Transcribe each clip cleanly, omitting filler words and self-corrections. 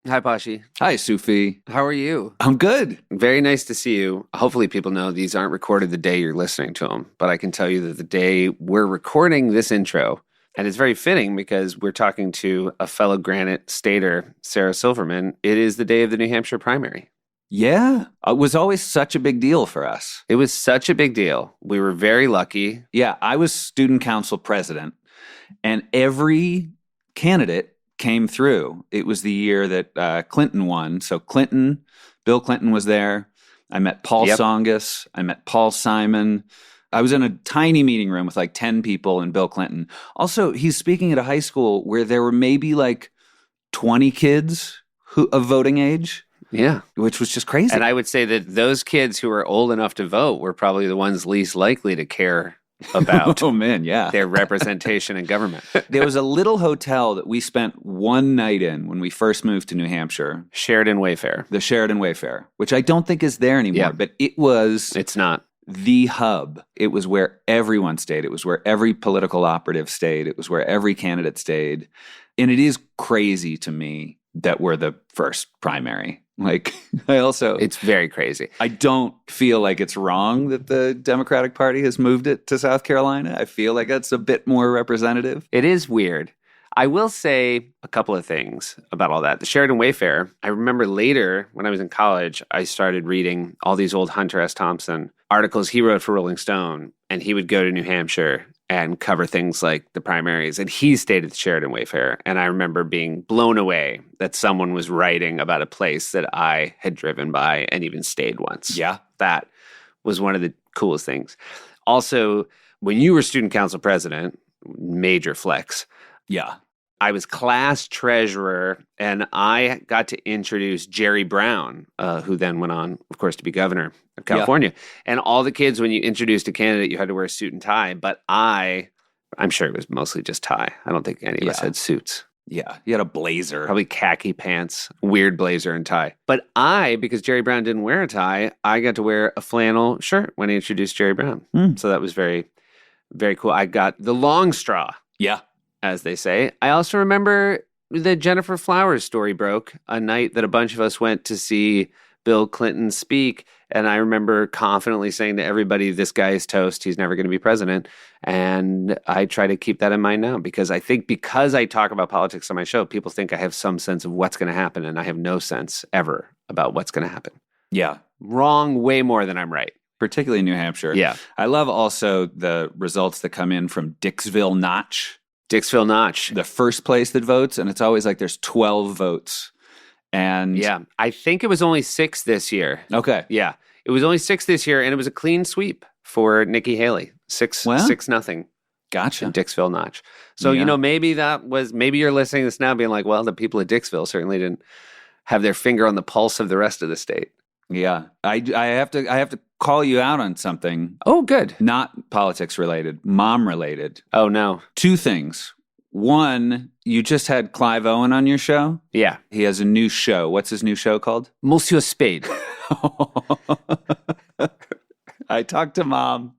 Hi, Pashi. Hi, Sophie. How are you? I'm good. Very nice to see you. Hopefully, people know these aren't recorded the day you're listening to them, but I can tell you that the day we're recording this intro, and it's very fitting because we're talking to a fellow Granite Stater, Sarah Silverman, it is the day of the New Hampshire primary. Yeah, it was always such a big deal for us. It was such a big deal. We were very lucky. Yeah, I was student council president, and every candidate came through. It was the year that Clinton won. So Bill Clinton was there. I met Paul Tsongas. I met Paul Simon. I was in a tiny meeting room with like 10 people and Bill Clinton. Also, he's speaking at a high school where there were maybe like 20 kids of voting age. Yeah. Which was just crazy. And I would say that those kids who were old enough to vote were probably the ones least likely to care about their representation in government. There was a little hotel that we spent one night in when we first moved to New Hampshire. Sheridan Wayfair. The Sheridan Wayfair, which I don't think is there anymore, but it's not. The hub. It was where everyone stayed. It was where every political operative stayed. It was where every candidate stayed. And it is crazy to me that we're the first primary. Like, it's very crazy. I don't feel like it's wrong that the Democratic Party has moved it to South Carolina. I feel like that's a bit more representative. It is weird. I will say a couple of things about all that. The Sheridan Wayfair, I remember later when I was in college, I started reading all these old Hunter S. Thompson articles he wrote for Rolling Stone, and he would go to New Hampshire and cover things like the primaries. And he stayed at the Sheridan Wayfair. And I remember being blown away that someone was writing about a place that I had driven by and even stayed once. Yeah. That was one of the coolest things. Also, when you were student council president, major flex. Yeah. I was class treasurer, and I got to introduce Jerry Brown, who then went on, of course, to be governor of California. Yeah. And all the kids, when you introduced a candidate, you had to wear a suit and tie. But I'm sure it was mostly just tie. I don't think any of us had suits. Yeah, you had a blazer. Probably khaki pants, weird blazer and tie. But because Jerry Brown didn't wear a tie, I got to wear a flannel shirt when he introduced Jerry Brown. So that was very, very cool. I got the long straw. Yeah. As they say. I also remember the Jennifer Flowers story broke a night that a bunch of us went to see Bill Clinton speak. And I remember confidently saying to everybody, this guy is toast. He's never going to be president. And I try to keep that in mind now because I think because I talk about politics on my show, people think I have some sense of what's going to happen. And I have no sense ever about what's going to happen. Yeah. Wrong way more than I'm right. Particularly in New Hampshire. Yeah. I love also the results that come in from Dixville Notch. Dixville Notch. The first place that votes, and it's always like there's 12 votes. And yeah, I think it was only 6 this year. Okay. Yeah. It was only 6 this year, and it was a clean sweep for Nikki Haley. 6-0. Gotcha. In Dixville Notch. So, maybe you're listening to this now being like, well, the people of Dixville certainly didn't have their finger on the pulse of the rest of the state. Yeah. I have to call you out on something. Oh, good. Not politics related, mom related. Oh, no. 2 things. One, you just had Clive Owen on your show. Yeah. He has a new show. What's his new show called? Monsieur Spade. I talked to mom.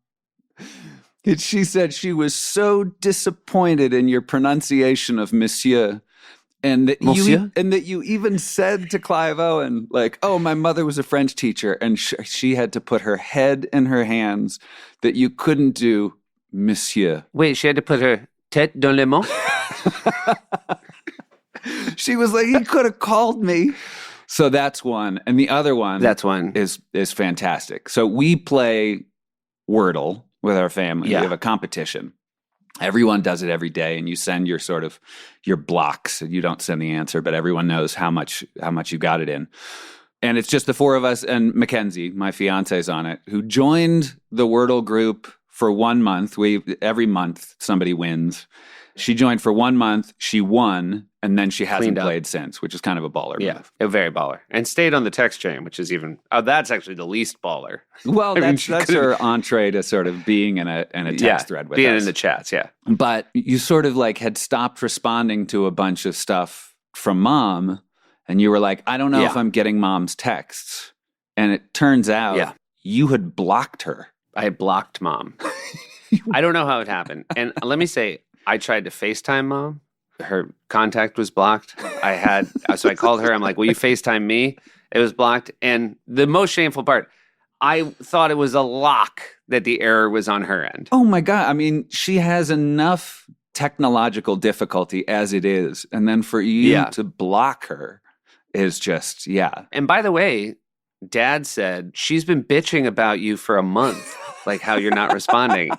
And she said she was so disappointed in your pronunciation of monsieur. And that you even said to Clive Owen, like, oh, my mother was a French teacher, and she had to put her head in her hands that you couldn't do monsieur. Wait, she had to put her tête dans les mains? She was like, he could have called me. So that's one. And the other one is fantastic. So we play Wordle with our family. Yeah. We have a competition. Everyone does it every day, and you send your blocks. You don't send the answer, but everyone knows how much you got it in. And it's just the 4 of us and Mackenzie, my fiance's on it, who joined the Wordle group for 1 month. Every month somebody wins. She joined for 1 month. She won, and then she hasn't played since, which is kind of a baller move. A very baller. And stayed on the text chain, which is that's actually the least baller. Well, that's her entree to sort of being in a text thread with being us. In the chats, yeah. But you sort of like had stopped responding to a bunch of stuff from mom, and you were like, I don't know if I'm getting mom's texts. And it turns out you had blocked her. I had blocked mom. I don't know how it happened. And let me say, I tried to FaceTime mom. her contact was blocked. So I called her. I'm like, will you FaceTime me? It was blocked. And the most shameful part, I thought it was a lock that the error was on her end. Oh my God. I mean, she has enough technological difficulty as it is. And then for you to block her is just, And by the way, Dad said, she's been bitching about you for a month, like how you're not responding.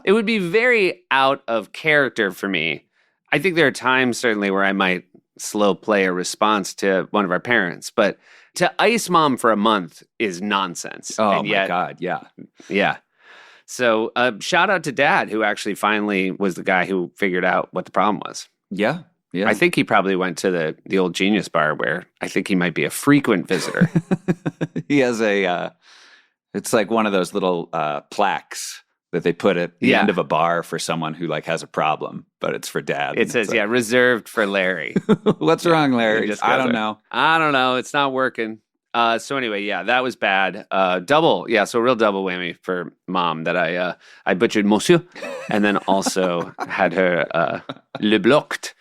It would be very out of character for me. I think there are times certainly where I might slow play a response to one of our parents, but to ice mom for a month is nonsense. Oh my God, yeah. Yeah. So shout out to Dad, who actually finally was the guy who figured out what the problem was. Yeah. Yeah. I think he probably went to the old Genius Bar where I think he might be a frequent visitor. He has it's like one of those little plaques that they put at the end of a bar for someone who like has a problem, but it's for Dad. It says, reserved for Larry. What's wrong, Larry? I don't know. I don't know. It's not working. So anyway, that was bad. Double. Yeah. So real double whammy for Mom that I butchered Monsieur and then also had her le blocked.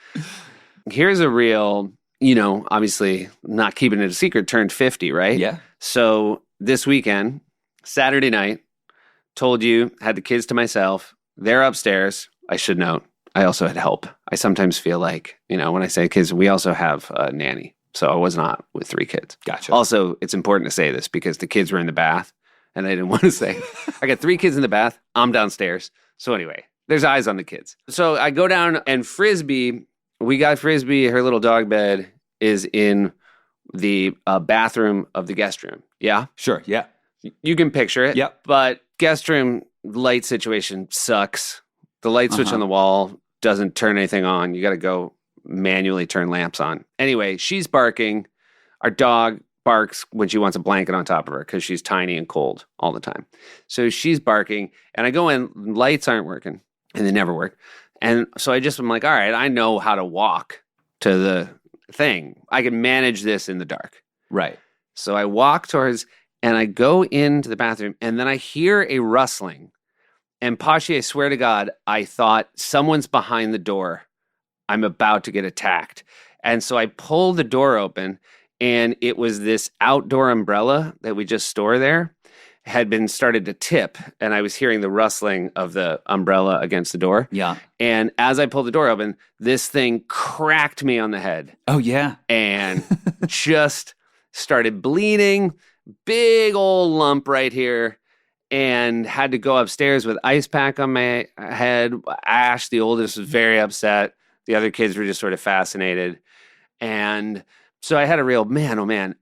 Here's a real, obviously not keeping it a secret, turned 50, right? Yeah. So this weekend, Saturday night, told you, had the kids to myself. They're upstairs. I should note, I also had help. I sometimes feel like, when I say kids, we also have a nanny. So I was not with 3 kids. Gotcha. Also, it's important to say this because the kids were in the bath and I didn't want to say, I got 3 kids in the bath. I'm downstairs. So anyway, there's eyes on the kids. So I go down and we got Frisbee, her little dog bed is in the bathroom of the guest room. Yeah? Sure. Yeah. You can picture it. Yep. But guest room light situation sucks. The light switch on the wall doesn't turn anything on. You got to go manually turn lamps on. Anyway, she's barking. Our dog barks when she wants a blanket on top of her because she's tiny and cold all the time. So she's barking, and I go in, lights aren't working, and they never work. And so I'm like, all right, I know how to walk to the thing. I can manage this in the dark. Right. So I walk towards, and I go into the bathroom, and then I hear a rustling. And Pashi, I swear to God, I thought someone's behind the door. I'm about to get attacked. And so I pull the door open, and it was this outdoor umbrella that we just store there had been started to tip, and I was hearing the rustling of the umbrella against the door. Yeah. And as I pulled the door open, this thing cracked me on the head. Oh, yeah. And just started bleeding, big old lump right here, and had to go upstairs with ice pack on my head. Ash, the oldest, was very upset. The other kids were just sort of fascinated. And so I had a real, man, oh man,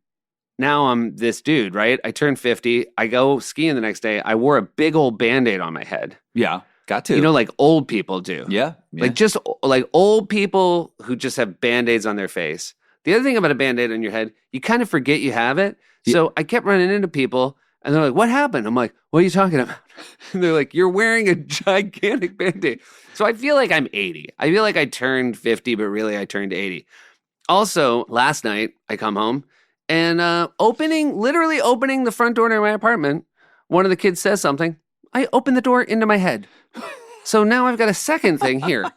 now I'm this dude, right? I turned 50. I go skiing the next day. I wore a big old Band-Aid on my head. Yeah, got to. Like old people do. Yeah. Like just like old people who just have Band-Aids on their face. The other thing about a Band-Aid on your head, you kind of forget you have it. So I kept running into people and they're like, what happened? I'm like, what are you talking about? And they're like, you're wearing a gigantic Band-Aid. So I feel like I'm 80. I feel like I turned 50, but really I turned 80. Also, last night I come home and literally opening the front door to my apartment, one of the kids says something. I open the door into my head. So now I've got a second thing here.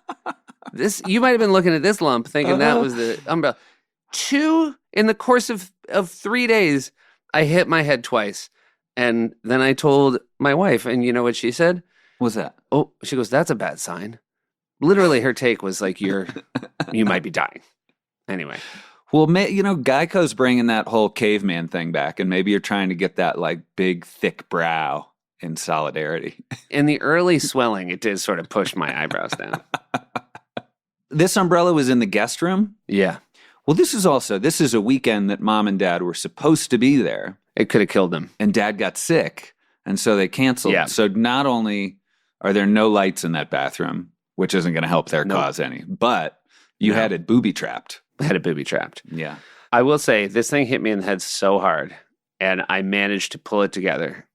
You might have been looking at this lump thinking that was the umbrella. 2 in the course of 3 days, I hit my head twice. And then I told my wife, and you know what she said? What's that? Oh, she goes, that's a bad sign. Literally, her take was like, you might be dying. Anyway. Well, Geico's bringing that whole caveman thing back, and maybe you're trying to get that like big, thick brow in solidarity. In the early swelling, it did sort of push my eyebrows down. This umbrella was in the guest room? Yeah. Well, this is a weekend that Mom and Dad were supposed to be there. It could have killed them. And Dad got sick, and so they canceled. Yeah. So not only are there no lights in that bathroom, which isn't going to help their cause any, but you had it booby-trapped. I had it booby-trapped. Yeah. I will say, this thing hit me in the head so hard, and I managed to pull it together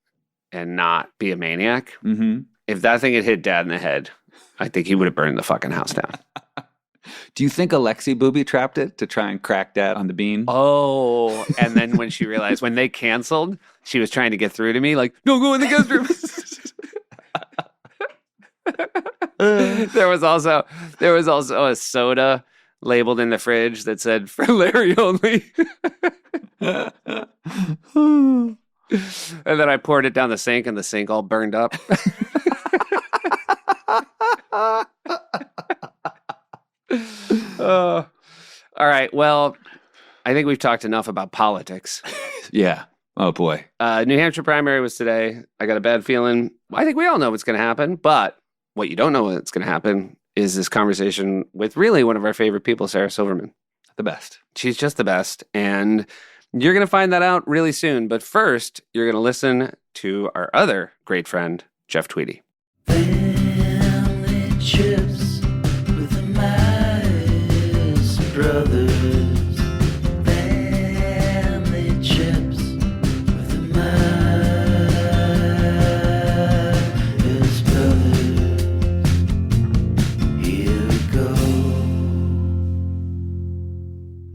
and not be a maniac. Mm-hmm. If that thing had hit Dad in the head, I think he would have burned the fucking house down. Do you think Alexi booby-trapped it to try and crack Dad on the bean? Oh, and then when she realized, when they canceled, she was trying to get through to me like, no, go in the guest room. There was also a soda labeled in the fridge that said for Larry only. And then I poured it down the sink and the sink all burned up. All right. Well, I think we've talked enough about politics. Yeah. Oh, boy. New Hampshire primary was today. I got a bad feeling. I think we all know what's going to happen, but what you don't know what's going to happen is this conversation with really one of our favorite people, Sarah Silverman. The best. She's just the best. And you're going to find that out really soon. But first, you're going to listen to our other great friend, Jeff Tweedy. Family trips with the Myers brothers. Family trips with the Myers brothers. Here we go.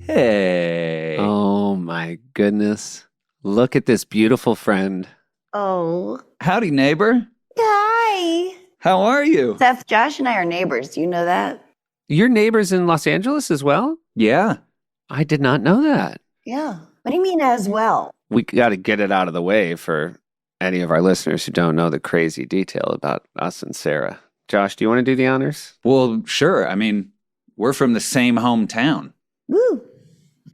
Hey. Oh, my goodness. Look at this beautiful friend. Oh. Howdy, neighbor. Hi. How are you? Seth, Josh, and I are neighbors. Do you know that? Your neighbors in Los Angeles as well? Yeah. I did not know that. Yeah. What do you mean as well? We got to get it out of the way for any of our listeners who don't know the crazy detail about us and Sarah. Josh, do you want to do the honors? Well, sure. I mean, we're from the same hometown. Woo.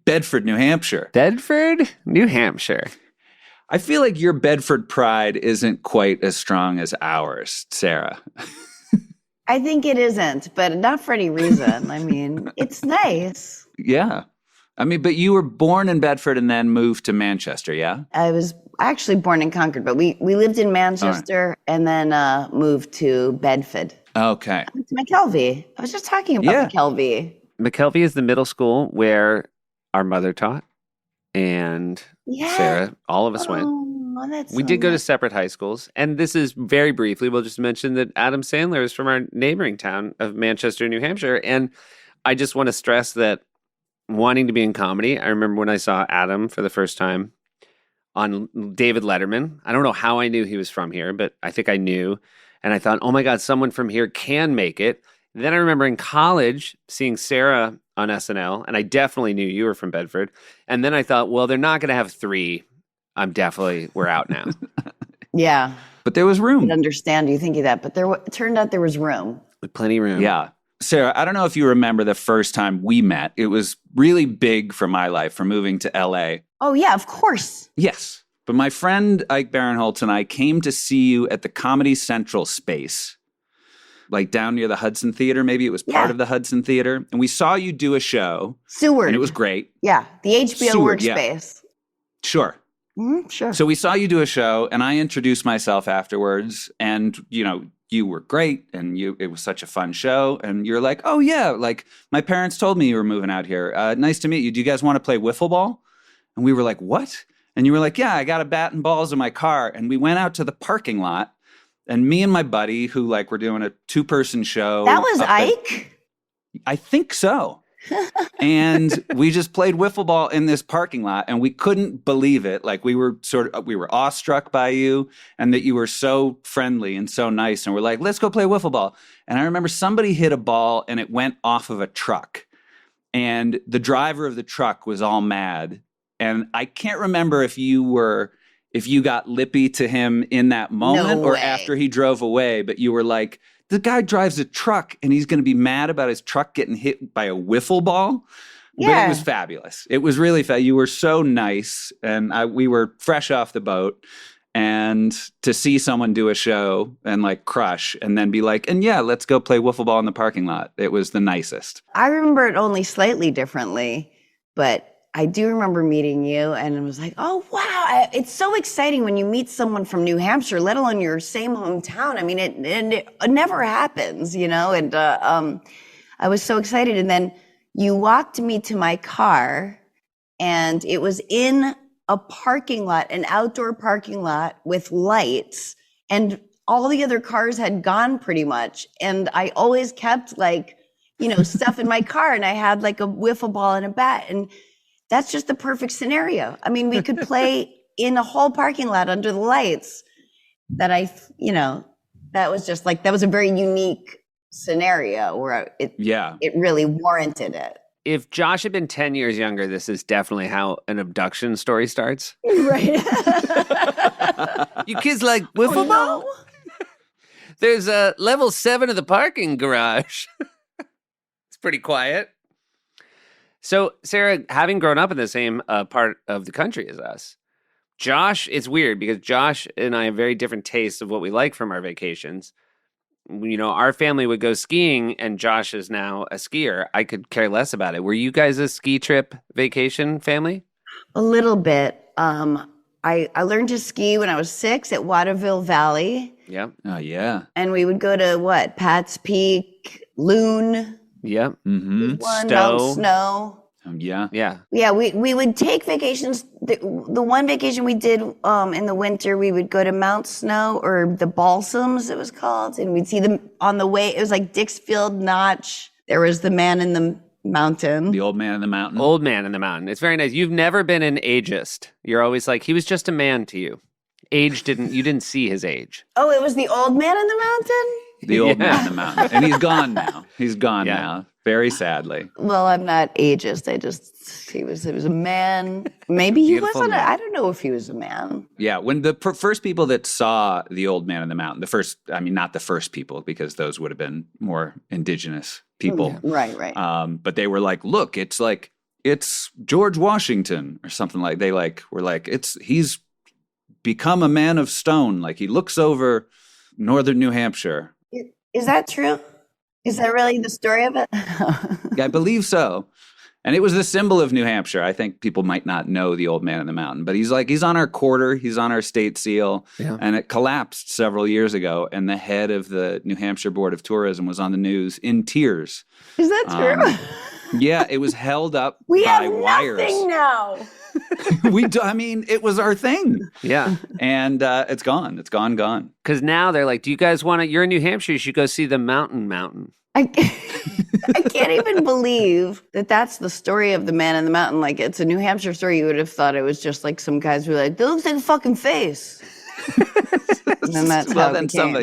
Bedford, New Hampshire. Bedford, New Hampshire. I feel like your Bedford pride isn't quite as strong as ours, Sarah. I think it isn't, but not for any reason. I mean, it's nice. Yeah. I mean, but you were born in Bedford and then moved to Manchester, yeah? I was actually born in Concord, but we lived in Manchester and then moved to Bedford. Okay. To McKelvey. I was just talking about McKelvey. McKelvey is the middle school where our mother taught, and Yeah. Sarah, all of us went. Oh, that's We so did go to nice. separate high schools, and this is very briefly, we'll just mention that Adam Sandler is from our neighboring town of Manchester, New Hampshire, and I just want to stress that wanting to be in comedy, I remember when I saw Adam for the first time on David Letterman. I don't know how I knew he was from here, but I think I knew, and I thought, oh my God, someone from here can make it. Then I remember in college seeing Sarah on SNL, and I definitely knew you were from Bedford. And then I thought, well, they're not going to have three. We're out now. Yeah. But there was I room. could understand you thinking that, but it turned out there was room. With plenty of room. Yeah. Sarah, I don't know if you remember the first time we met. It was really big for my life, for moving to LA. Oh, yeah, of course. Yes. But my friend Ike Barinholtz and I came to see you at the Comedy Central space, like down near the Hudson Theater. Maybe it was part of the Hudson Theater. And we saw you do a show. Seward. And it was great. Yeah, the HBO Seward, yeah. workspace. Sure. Sure. So we saw you do a show, and I introduced myself afterwards, and, you know, you were great, and it was such a fun show, and you're like, oh, yeah, like, my parents told me you were moving out here. Nice to meet you. Do you guys want to play wiffle ball? And we were like, what? And you were like, yeah, I got a bat and balls in my car, and we went out to the parking lot, and me and my buddy, who, like, were doing a two-person show. That was Ike? I think so. And we just played wiffle ball in this parking lot, and we couldn't believe it. Like, we were awestruck by you, and that you were so friendly and so nice. And we're like, let's go play wiffle ball. And I remember somebody hit a ball and it went off of a truck, and the driver of the truck was all mad. And I can't remember if you got lippy to him in that moment or after he drove away, but you were like, the guy drives a truck and he's going to be mad about his truck getting hit by a wiffle ball. Yeah. But it was fabulous. It was really fun. You were so nice, and we were fresh off the boat. And to see someone do a show and like crush and then be like, and yeah, let's go play wiffle ball in the parking lot. It was the nicest. I remember it only slightly differently, but I do remember meeting you and it was like, oh, wow. It's so exciting when you meet someone from New Hampshire, let alone your same hometown. I mean, it never happens, you know? And I was so excited. And then you walked me to my car, and it was in a parking lot, an outdoor parking lot with lights, and all the other cars had gone pretty much. And I always kept like, you know, stuff in my car, and I had like a wiffle ball and a bat, and that's just the perfect scenario. I mean, we could play in a whole parking lot under the lights. That was just like, that was a very unique scenario where Yeah. it really warranted it. If Josh had been 10 years younger, this is definitely how an abduction story starts. Right. You kids like wiffle ball? There's a level 7 of the parking garage. It's pretty quiet. So, Sarah, having grown up in the same part of the country as us, Josh, it's weird because Josh and I have very different tastes of what we like from our vacations. You know, our family would go skiing and Josh is now a skier. I could care less about it. Were you guys a ski trip vacation family? A little bit. I learned to ski when I was 6 at Waterville Valley. Yeah. Oh, yeah. And we would go to what? Pat's Peak, Loon, Yeah. Mm-hmm. Mount Stowe. Snow. Yeah. Yeah. Yeah, we would take vacations. The one vacation we did in the winter, we would go to Mount Snow or the Balsams, it was called, and we'd see them on the way. It was like Dixfield Notch. There was the Man in the Mountain. The Old Man in the Mountain. Old Man in the Mountain. It's very nice. You've never been an ageist. You're always like, he was just a man to you. You didn't see his age. Oh, it was the Old Man in the Mountain? The Old Yeah. Man in the Mountain. And he's gone now. He's gone Yeah. now. Very sadly. Well, I'm not ageist. He was a man. Maybe he Beautiful wasn't. man. I don't know if he was a man. Yeah, when the first people that saw the Old Man in the Mountain, not the first people, because those would have been more indigenous people. Right. But they were like, look, it's George Washington or something like. They were like, he's become a man of stone. Like he looks over northern New Hampshire. Is that true? Is that really the story of it? I believe so. And it was the symbol of New Hampshire. I think people might not know the Old Man in the Mountain, but he's on our quarter, he's on our state seal, Yeah. and it collapsed several years ago. And the head of the New Hampshire Board of Tourism was on the news in tears. Is that true? Yeah, it was held up We by have wires. nothing now. It was our thing. Yeah. And it's gone. It's gone. Because now they're like, do you guys want to, you're in New Hampshire, you should go see the Mountain. I can't even believe that that's the story of the Man in the Mountain. Like, it's a New Hampshire story. You would have thought it was just like some guys who were like, that looks like a fucking face. And then that's how it became.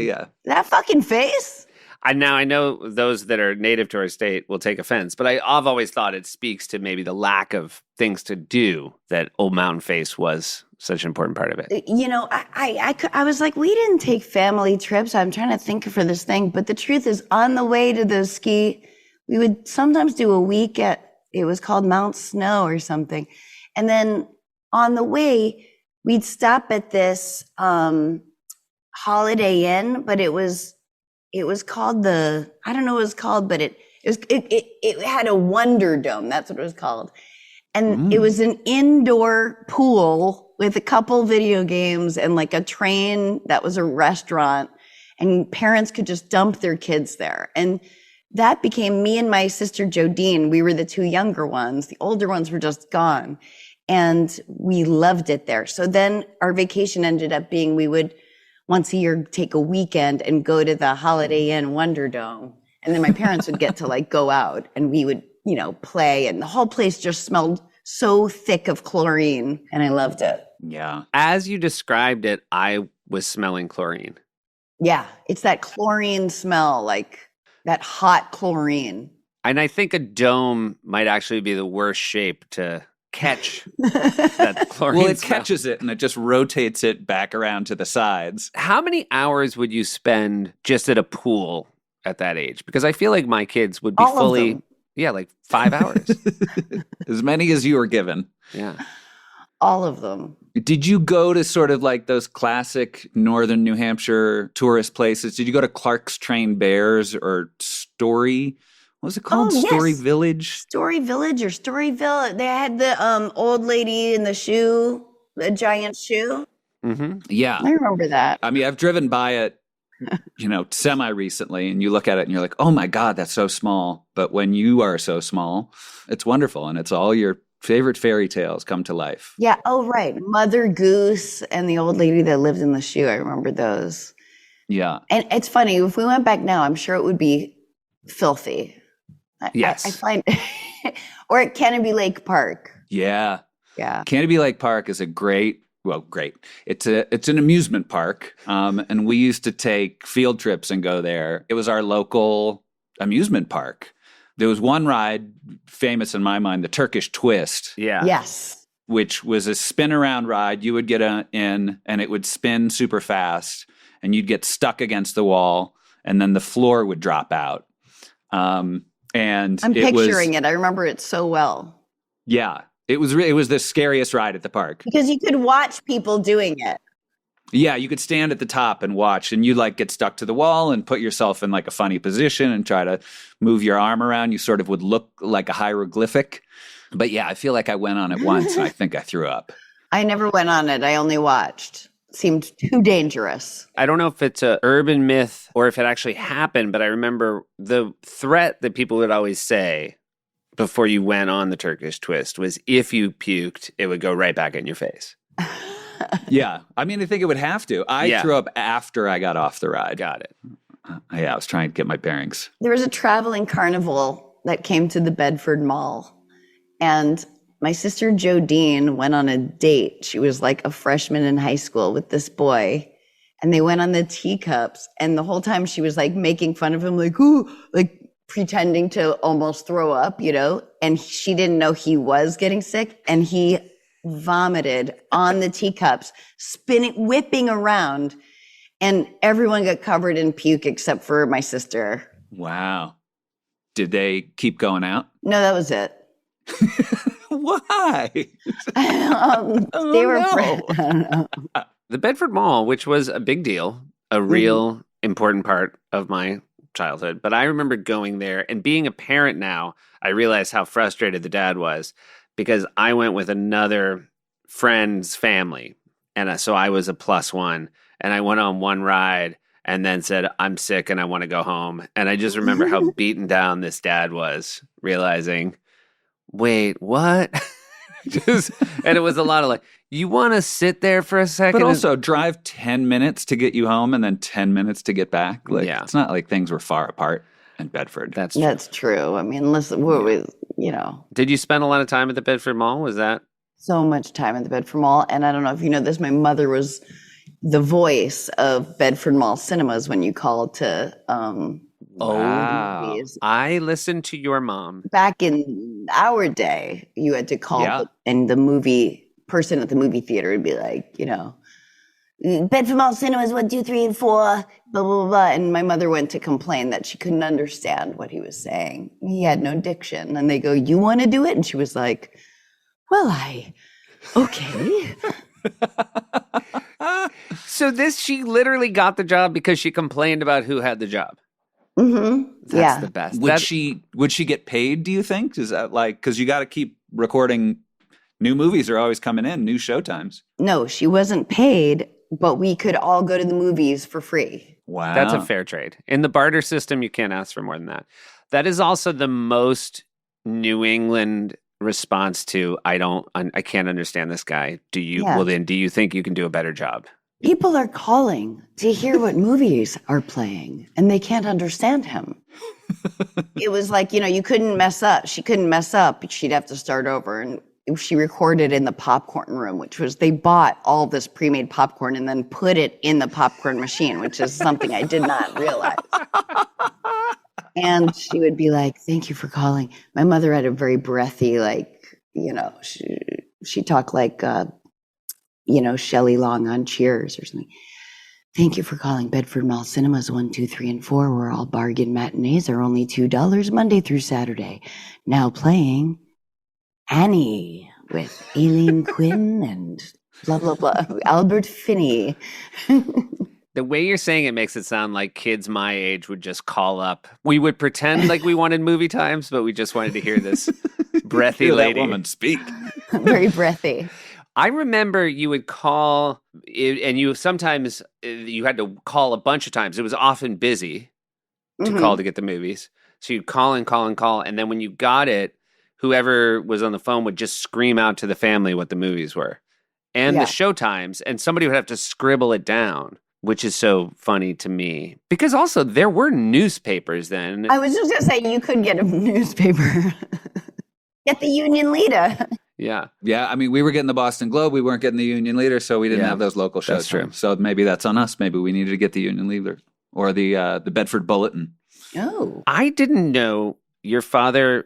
That fucking face? I know those that are native to our state will take offense, but I've always thought it speaks to maybe the lack of things to do that Old Mountain Face was such an important part of it. You know, I was like, we didn't take family trips. I'm trying to think for this thing. But the truth is, on the way to the ski, we would sometimes do a week it was called Mount Snow or something. And then on the way, we'd stop at this Holiday Inn, but it was called I don't know what it was called, but it had a Wonderdome. That's what it was called. And it was an indoor pool with a couple video games and like a train that was a restaurant, and parents could just dump their kids there. And that became me and my sister Jodine. We were the two younger ones. The older ones were just gone. And we loved it there. So then our vacation ended up being, we would once a year take a weekend and go to the Holiday Inn Wonderdome. And then my parents would get to like go out and we would, play, and the whole place just smelled so thick of chlorine, and I loved it. Yeah. As you described it, I was smelling chlorine. Yeah, it's that chlorine smell, like that hot chlorine. And I think a dome might actually be the worst shape to catch that chlorine Well, it smell. catches it and it just rotates it back around to the sides. How many hours would you spend just at a pool at that age? Because I feel like my kids would be All of fully, them. like 5 hours. As many as you were given. Yeah. All of them. Did you go to sort of like those classic northern New Hampshire tourist places? Did you go to Clark's Train Bears or Story? What was it called? Oh, yes. Story Village? Story Village or Storyville. They had the old lady in the shoe, the giant shoe. Mm-hmm. Yeah. I remember that. I mean, I've driven by it, semi-recently, and you look at it and you're like, oh my God, that's so small. But when you are so small, it's wonderful. And it's all your favorite fairy tales come to life. Yeah. Oh, right. Mother Goose and the old lady that lived in the shoe. I remember those. Yeah. And it's funny, if we went back now, I'm sure it would be filthy. Yes. I find, or at Kennedy Lake Park. Yeah. Yeah. Canterbury Lake Park is great. It's an amusement park, and we used to take field trips and go there. It was our local amusement park. There was one ride famous in my mind, the Turkish Twist, Yeah. Yes. which was a spin around ride. You would get in and it would spin super fast and you'd get stuck against the wall and then the floor would drop out. And I'm picturing it. I remember it so well. Yeah, it was the scariest ride at the park. Because you could watch people doing it. Yeah, you could stand at the top and watch, and you like get stuck to the wall and put yourself in like a funny position and try to move your arm around. You sort of would look like a hieroglyphic. But yeah, I feel like I went on it once and I think I threw up. I never went on it. I only watched. Seemed too dangerous. I don't know if it's an urban myth or if it actually happened, but I remember the threat that people would always say before you went on the Turkish Twist was if you puked, it would go right back in your face. Yeah, I mean, I think it would have to. I threw up after I got off the ride. Got it. Yeah, I was trying to get my bearings. There was a traveling carnival that came to the Bedford Mall. And my sister Jodine went on a date. She was like a freshman in high school with this boy. And they went on the teacups. And the whole time she was like making fun of him, like, ooh, like pretending to almost throw up, you know? And she didn't know he was getting sick. And he vomited on the teacups, whipping around. And everyone got covered in puke except for my sister. Wow. Did they keep going out? No, that was it. Why? They were I don't know. The Bedford Mall, which was a big deal, a real important part of my childhood. But I remember going there and being a parent now, I realized how frustrated the dad was because I went with another friend's family. And so I was a +1 and I went on one ride and then said, I'm sick and I want to go home. And I just remember how beaten down this dad was, realizing, wait, what? And it was a lot of like, you want to sit there for a second? But also drive 10 minutes to get you home and then 10 minutes to get back. Like, Yeah. It's not like things were far apart in Bedford. That's true. That's true. I mean, listen, you know, Did you spend a lot of time at the Bedford Mall? Was that? so much time at the Bedford Mall. And I don't know if you know this, my mother was the voice of Bedford Mall cinemas when you called to Wow. movies. I listened to your mom. Back in our day, you had to call Yeah. and the movie person at the movie theater would be like, you know, Bedford Mall Cinemas 1, 2, 3, and 4, blah, blah, blah, blah. And my mother went to complain that she couldn't understand what he was saying. He had no diction. And they go, you want to do it? And she was like, well, okay. So she literally got the job because she complained about who had the job. Mm-hmm. That's Yeah. the best. Would she get paid, do you think? Is that like, because you got to keep recording, new movies are always coming in, new showtimes. No, she wasn't paid, but we could all go to the movies for free. Wow. That's a fair trade. In the barter system, you can't ask for more than that. That is also the most New England response to, I can't understand this guy. Do you? Yeah. Well, then, do you think you can do a better job? People are calling to hear what movies are playing, and they can't understand him. It was like, you know, you couldn't mess up. She couldn't mess up. She'd have to start over. And she recorded in the popcorn room, which was, they bought all this pre-made popcorn and then put it in the popcorn machine, which is something I did not realize. And she would be like, thank you for calling. My mother had a very breathy, like, you know, she talked like, you know, Shelley Long on Cheers or something. Thank you for calling Bedford Mall Cinemas 1, 2, 3, and 4, where all bargain matinees are only $2 Monday through Saturday. Now playing Annie with Aileen Quinn and blah, blah, blah. Albert Finney. The way you're saying it makes it sound like kids my age would just call up. We would pretend like we wanted movie times, but we just wanted to hear this breathy Hear that lady. woman speak. Very breathy. I remember you would call, and you sometimes you had to call a bunch of times. It was often busy to Mhm. call to get the movies. So you'd call and call and call, and then when you got it, whoever was on the phone would just scream out to the family what the movies were and Yeah. the show times, and somebody would have to scribble it down, which is so funny to me. Because also there were newspapers then. I was just going to say, you could get a newspaper. Get the Union Leader. Yeah. Yeah, I mean, we were getting the Boston Globe. We weren't getting the Union Leader, so we didn't Yeah, have those local shows. that's true. So maybe that's on us. Maybe we needed to get the Union Leader or the Bedford Bulletin. Oh, I didn't know your father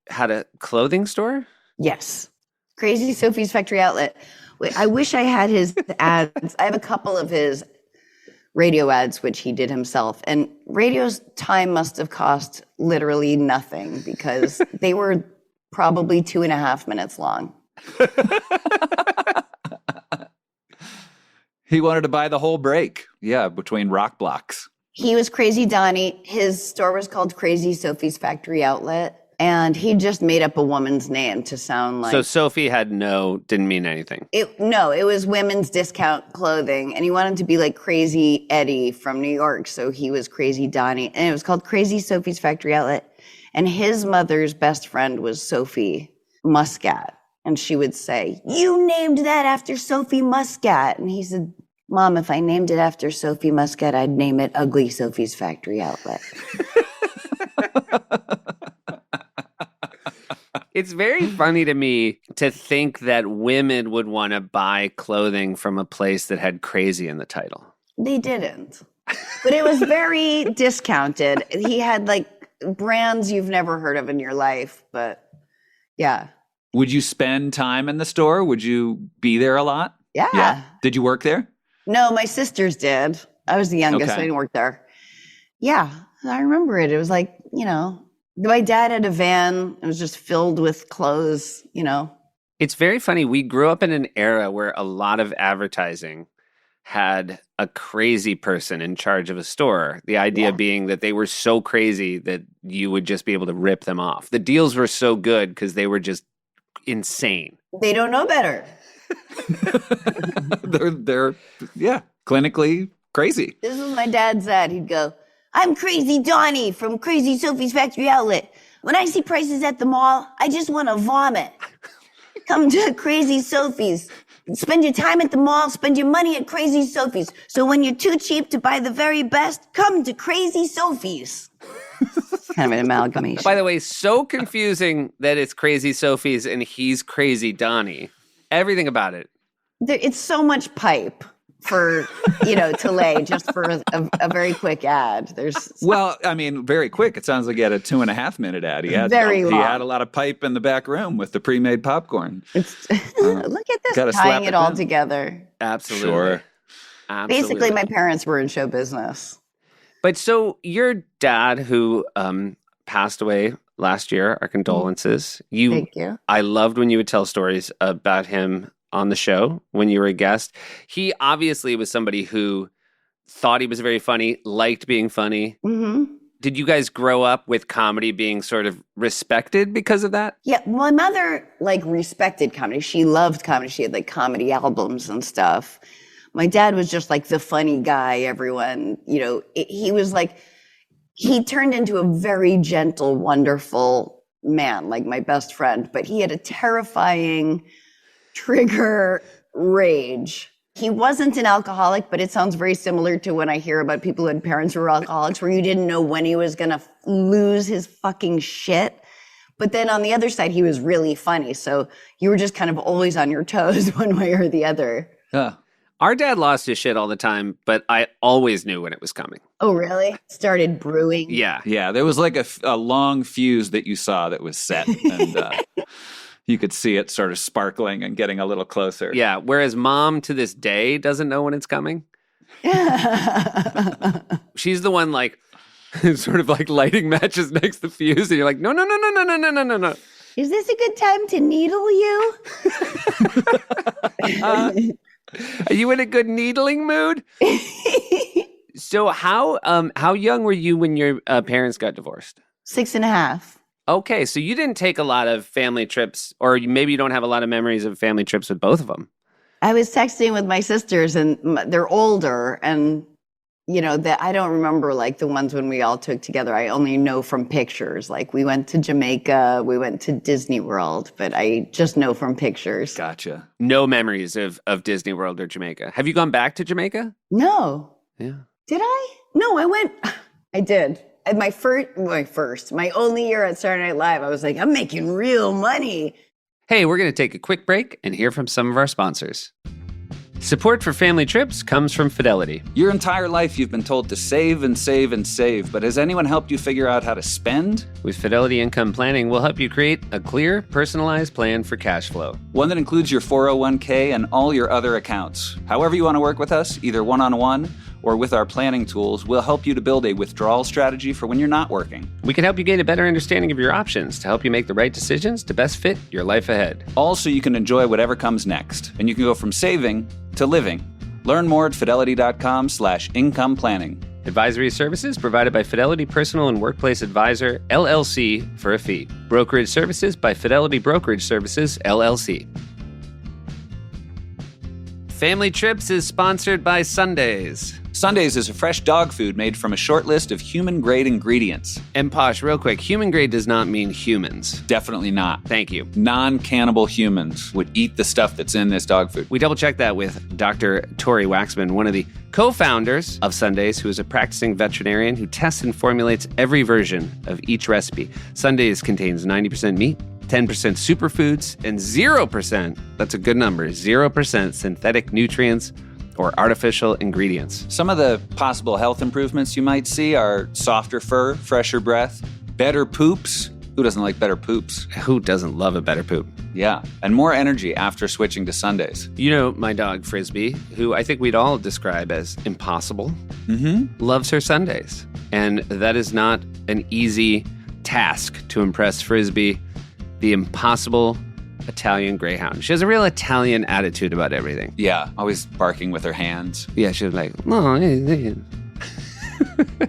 had a clothing store. yes. Crazy Sophie's Factory Outlet. Wait, I wish I had his ads. I have a couple of his radio ads, which he did himself. And radio's time must have cost literally nothing because they were probably 2.5 minutes long. He wanted to buy the whole break. Yeah, between rock blocks. He was Crazy Donnie. His store was called Crazy Sophie's Factory Outlet. And he just made up a woman's name to sound like. So Sophie didn't mean anything. It was women's discount clothing. And he wanted to be like Crazy Eddie from New York. So he was Crazy Donnie. And it was called Crazy Sophie's Factory Outlet. And his mother's best friend was Sophie Muscat. And she would say, "You named that after Sophie Muscat." And he said, "Mom, if I named it after Sophie Muscat, I'd name it Ugly Sophie's Factory Outlet." It's very funny to me to think that women would want to buy clothing from a place that had crazy in the title. They didn't. But it was very discounted. He had like brands you've never heard of in your life. But yeah. Would you spend time in the store? Would you be there a lot? Yeah. Did you work there? No, my sisters did. I was the youngest, so I didn't work there. Yeah, I remember it. It was like, my dad had a van. It was just filled with clothes, It's very funny. We grew up in an era where a lot of advertising had a crazy person in charge of a store. The idea being that they were so crazy that you would just be able to rip them off. The deals were so good because they were just insane. They don't know better. They're clinically crazy. This is my dad's ad. He'd go, "I'm Crazy Donnie from Crazy Sophie's Factory Outlet. When I see prices at the mall, I just want to vomit. Come to Crazy Sophie's. Spend your time at the mall, spend your money at Crazy Sophie's. So when you're too cheap to buy the very best, come to Crazy Sophie's." Kind of an amalgamation. By the way, so confusing that it's Crazy Sophie's and he's Crazy Donnie. Everything about it. It's so much pipe for, to lay just for a very quick ad. Well, I mean, very quick. It sounds like he had a 2.5-minute ad. He had long. He had a lot of pipe in the back room with the pre-made popcorn. Look at this, tying it all together. Absolutely. Sure. Absolutely. Basically, my parents were in show business. But so your dad, who passed away last year, our condolences. Thank you. I loved when you would tell stories about him on the show when you were a guest. He obviously was somebody who thought he was very funny, liked being funny. Mm-hmm. Did you guys grow up with comedy being sort of respected because of that? Yeah, my mother respected comedy. She loved comedy. She had comedy albums and stuff. My dad was just the funny guy. Everyone, he was he turned into a very gentle, wonderful man, like my best friend, but he had a terrifying trigger rage. He wasn't an alcoholic, but it sounds very similar to when I hear about people who had parents who were alcoholics, where you didn't know when he was going to lose his fucking shit. But then on the other side, he was really funny. So you were just kind of always on your toes one way or the other. Yeah. Our dad lost his shit all the time, but I always knew when it was coming. Oh, really? Started brewing? Yeah. Yeah, there was a long fuse that you saw that was set, and you could see it sort of sparkling and getting a little closer. Yeah, whereas mom to this day doesn't know when it's coming. She's the one sort of lighting matches next to the fuse, and you're like, no. Is this a good time to needle you? Are you in a good needling mood? So how young were you when your parents got divorced? 6.5. Okay, so you didn't take a lot of family trips, or maybe you don't have a lot of memories of family trips with both of them. I was texting with my sisters, and they're older, and that I don't remember the ones when we all took together. I only know from pictures. We went to Jamaica, we went to Disney World, but I just know from pictures. Gotcha. No memories of Disney World or Jamaica. Have you gone back to Jamaica? No. Yeah. Did I? No, I went. I did. At my only year at Saturday Night Live, I was I'm making real money. Hey, we're going to take a quick break and hear from some of our sponsors. Support for family trips comes from Fidelity. Your entire life you've been told to save and save and save, but has anyone helped you figure out how to spend? With Fidelity Income Planning, we'll help you create a clear, personalized plan for cash flow. One that includes your 401k and all your other accounts. However you want to work with us, either one-on-one or with our planning tools, we'll help you to build a withdrawal strategy for when you're not working. We can help you gain a better understanding of your options to help you make the right decisions to best fit your life ahead. All so you can enjoy whatever comes next. And you can go from saving to living. Learn more at fidelity.com/income planning. Advisory services provided by Fidelity Personal and Workplace Advisor, LLC, for a fee. Brokerage services by Fidelity Brokerage Services, LLC. Family Trips is sponsored by Sundays. Sundays is a fresh dog food made from a short list of human-grade ingredients. And Posh, real quick, human grade does not mean humans. Definitely not. Thank you. Non-cannibal humans would eat the stuff that's in this dog food. We double-checked that with Dr. Tori Waxman, one of the co-founders of Sundays, who is a practicing veterinarian who tests and formulates every version of each recipe. Sundays contains 90% meat, 10% superfoods, and 0%, that's a good number, 0% synthetic nutrients or artificial ingredients. Some of the possible health improvements you might see are softer fur, fresher breath, better poops. Who doesn't like better poops? Who doesn't love a better poop? Yeah, and more energy after switching to Sundays. You know, my dog Frisbee, who I think we'd all describe as impossible, Mm-hmm. loves her Sundays. And that is not an easy task to impress Frisbee, the impossible Italian greyhound. She has a real Italian attitude about everything. Yeah, always barking with her hands. Yeah, she was like, oh, hey.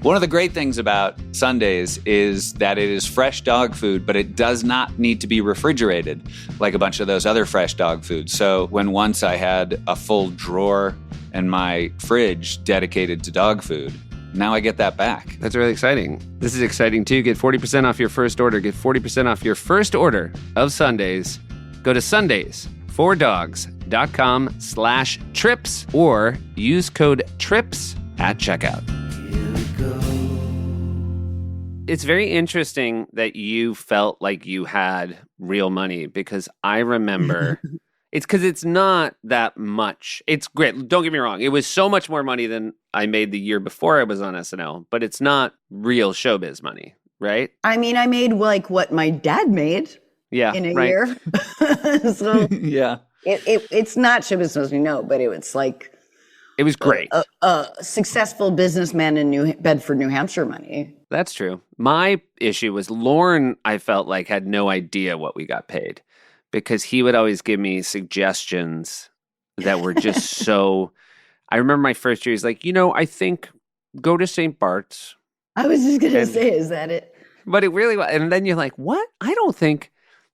One of the great things about Sundays is that it is fresh dog food, but it does not need to be refrigerated like a bunch of those other fresh dog foods. So when once I had a full drawer in my fridge dedicated to dog food, now I get that back. That's really exciting. This is exciting too. Get 40% off your first order. Get 40% off your first order of Sundays. Go to sundaysfordogs.com/trips or use code TRIPS at checkout. Here we go. It's very interesting that you felt like you had real money because I remember it's because it's not that much. It's great. Don't get me wrong. It was so much more money than I made the year before I was on SNL, but it's not real showbiz money, right? I mean, I made like what my dad made Yeah. in a right. year. So Yeah. it's not showbiz, as we know, but it's like It was great. a successful businessman in Bedford, New Hampshire money. That's true. My issue was Lorne, I felt like, had no idea what we got paid because he would always give me suggestions that were just so. I remember my first year, he's like, I think go to St. Bart's. I was just going to And- say, is that it? But it really was. And then you're like, what? I don't think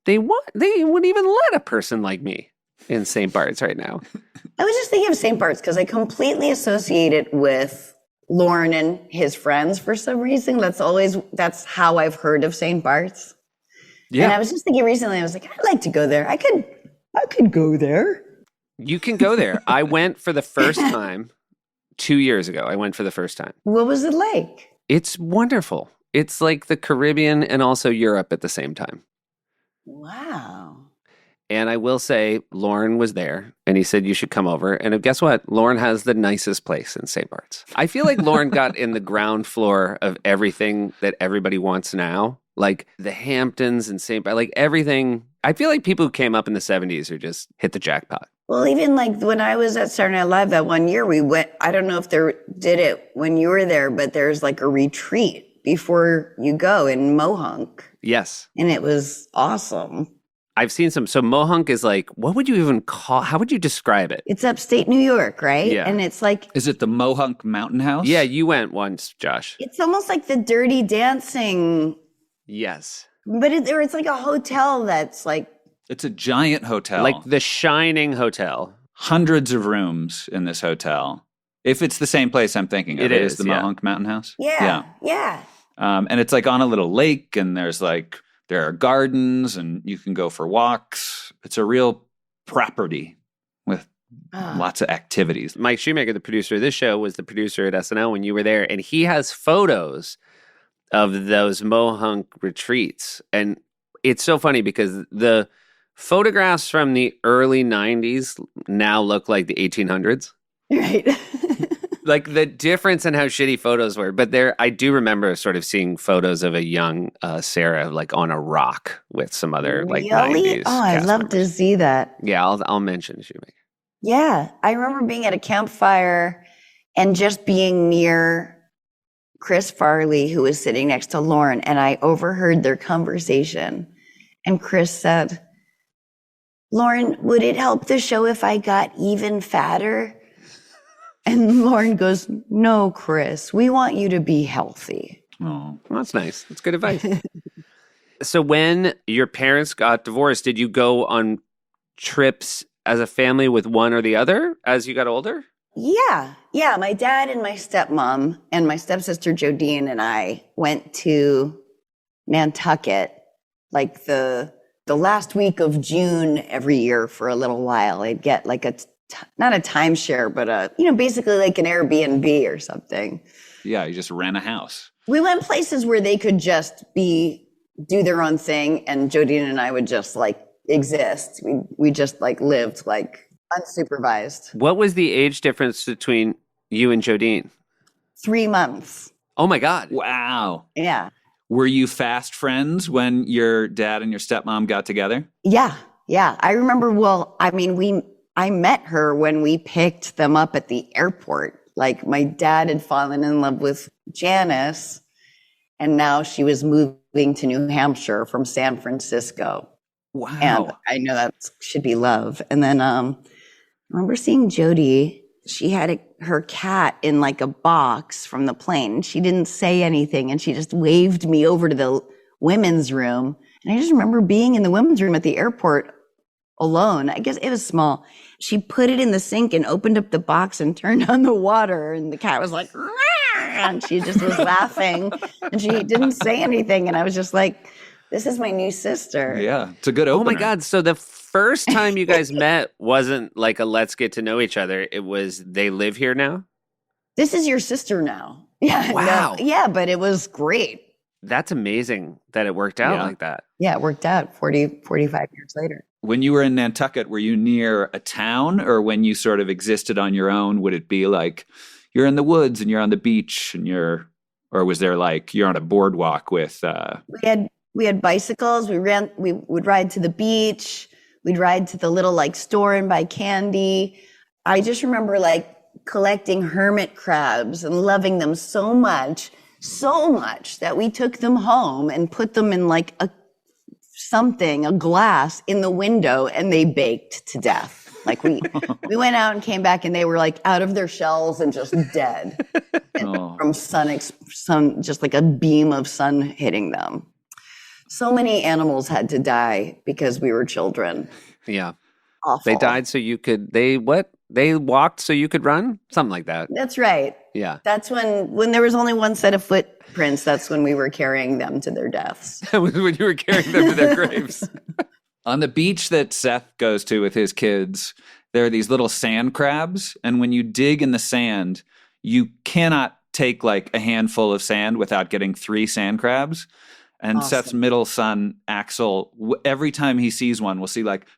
they would even let a person like me in St. Bart's right now. I was just thinking of St. Bart's because I completely associate it with Lauren and his friends for some reason. That's how I've heard of St. Bart's. Yeah. And I was just thinking recently, I was like, I'd like to go there. I could go there. You can go there. I went for the first time 2 years ago. I went for the first time. What was it like? It's wonderful. It's like the Caribbean and also Europe at the same time. Wow. And I will say, Lauren was there and he said, you should come over. And guess what? Lauren has the nicest place in St. Bart's. I feel like Lauren got in the ground floor of everything that everybody wants now. Like the Hamptons and St. Bart's, like everything. I feel like people who came up in the 70s are just hit the jackpot. Well, even like when I was at Saturday Night Live that one year, we went, I don't know if they did it when you were there, but there's like a retreat before you go in Mohunk. Yes. And it was awesome. I've seen some. So Mohunk is like, what would you even call, how would you describe it? It's upstate New York, right? Yeah. And it's like, Is it the Mohunk Mountain House? Yeah, you went once, Josh. it's almost like the Dirty Dancing, Yes. but it's like a hotel that's like, It's a giant hotel. Like the Shining Hotel. hundreds of rooms in this hotel. If it's the same place I'm thinking of, It it is, is the yeah. Mohunk Mountain House. yeah. And it's like on a little lake, and there are gardens, and you can go for walks. It's a real property with Ah. lots of activities. Mike Shoemaker, the producer of this show, was the producer at SNL when you were there, and he has photos of those Mohunk retreats. And it's so funny because the photographs from the early 90s now look like the 1800s. Right. Like the difference in how shitty photos were. But I do remember sort of seeing photos of a young Sarah like on a rock with some other like Really? 90s. Oh, I'd cast love to members. see that. Yeah, I'll mention Shoemaker. Yeah. I remember being at a campfire and just being near Chris Farley, who was sitting next to Lauren, and I overheard their conversation. And Chris said, Lauren, would it help the show if I got even fatter? And Lauren goes, no, Chris, we want you to be healthy. Oh, Well, that's nice. That's good advice. So when your parents got divorced, did you go on trips as a family with one or the other as you got older? Yeah. Yeah. My dad and my stepmom and my stepsister Jodine and I went to Nantucket like the last week of June every year for a little while. I'd get like not a timeshare, but basically like an Airbnb or something. yeah, you just rent a house. We went places where they could just do their own thing, and Jodine and I would just like exist. We just like lived like unsupervised. What was the age difference between you and Jodine? 3 months. Oh my God. Wow. Yeah. Were you fast friends when your dad and your stepmom got together? Yeah. Yeah. I remember, I met her when we picked them up at the airport. Like my dad had fallen in love with Janice, and now she was moving to New Hampshire from San Francisco. Wow. And I know that should be love. And then I remember seeing Jody. She had her cat in like a box from the plane. She didn't say anything, and she just waved me over to the women's room. And I just remember being in the women's room at the airport alone. I guess it was small. She put it in the sink and opened up the box and turned on the water, and the cat was like, "Rah!" And she just was laughing, and she didn't say anything. And I was just like, this is my new sister. Yeah, it's a good opener. Oh my God. So the first time you guys met wasn't like a let's get to know each other. It was they live here now? This is your sister now. Yeah. Wow. Yeah, but it was great. That's amazing that it worked out Yeah. like that. Yeah, it worked out 45 years later. When you were in Nantucket, were you near a town, or when you sort of existed on your own, would it be like you're in the woods and you're on the beach and or was there like you're on a boardwalk with We had bicycles. We would ride to the beach. We'd ride to the little like store and buy candy. I just remember like collecting hermit crabs and loving them so much that we took them home and put them in like a glass in the window, and they baked to death. Like we went out and came back, and they were like out of their shells and just dead from sun, just like a beam of sun hitting them. So many animals had to die because we were children. Yeah. Awful. They died so you could, they walked so you could run? Something like that. That's right. Yeah. That's when there was only one set of footprints, that's when we were carrying them to their deaths. That was when you were carrying them to their graves. on the beach that Seth goes to with his kids. There are these little sand crabs, and when you dig in the sand, you cannot take like a handful of sand without getting 3 sand crabs. And Awesome. Seth's middle son, Axel, every time he sees one, will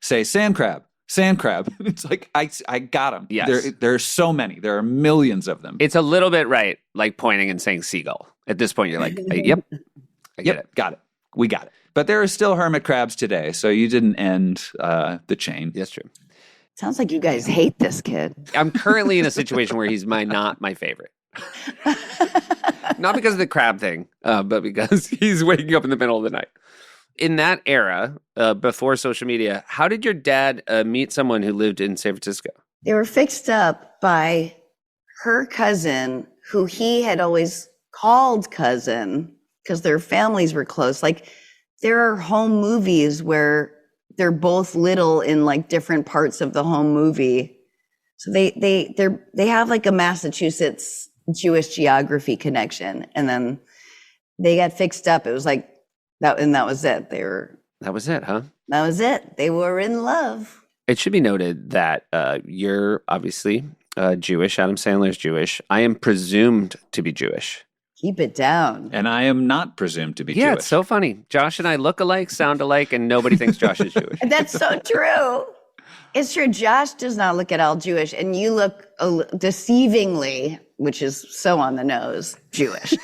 say sand crab, sand crab. It's like, I got him. Yes. There are so many. There are millions of them. It's a little bit right, like pointing and saying seagull. At this point, you're like, yep, I get it. Got it. We got it. But there are still hermit crabs today, so you didn't end the chain. That's true. Sounds like you guys hate this kid. I'm currently in a situation where he's not my favorite. Not because of the crab thing, but because he's waking up in the middle of the night. In that era, before social media, how did your dad meet someone who lived in San Francisco? They were fixed up by her cousin, who he had always called cousin because their families were close. Like, there are home movies where they're both little in like different parts of the home movie. So they have like a Massachusetts Jewish geography connection, and then they got fixed up. It was like that, and that was it. That was it, huh? That was it. They were in love. It should be noted that you're obviously Jewish. Adam Sandler's Jewish. I am presumed to be Jewish. Keep it down. And I am not presumed to be Yeah, Jewish. it's so funny. Josh and I look alike, sound alike, and nobody thinks Josh is Jewish. That's so true. It's true. Josh does not look at all Jewish, and you look deceivingly, which is so on the nose, Jewish.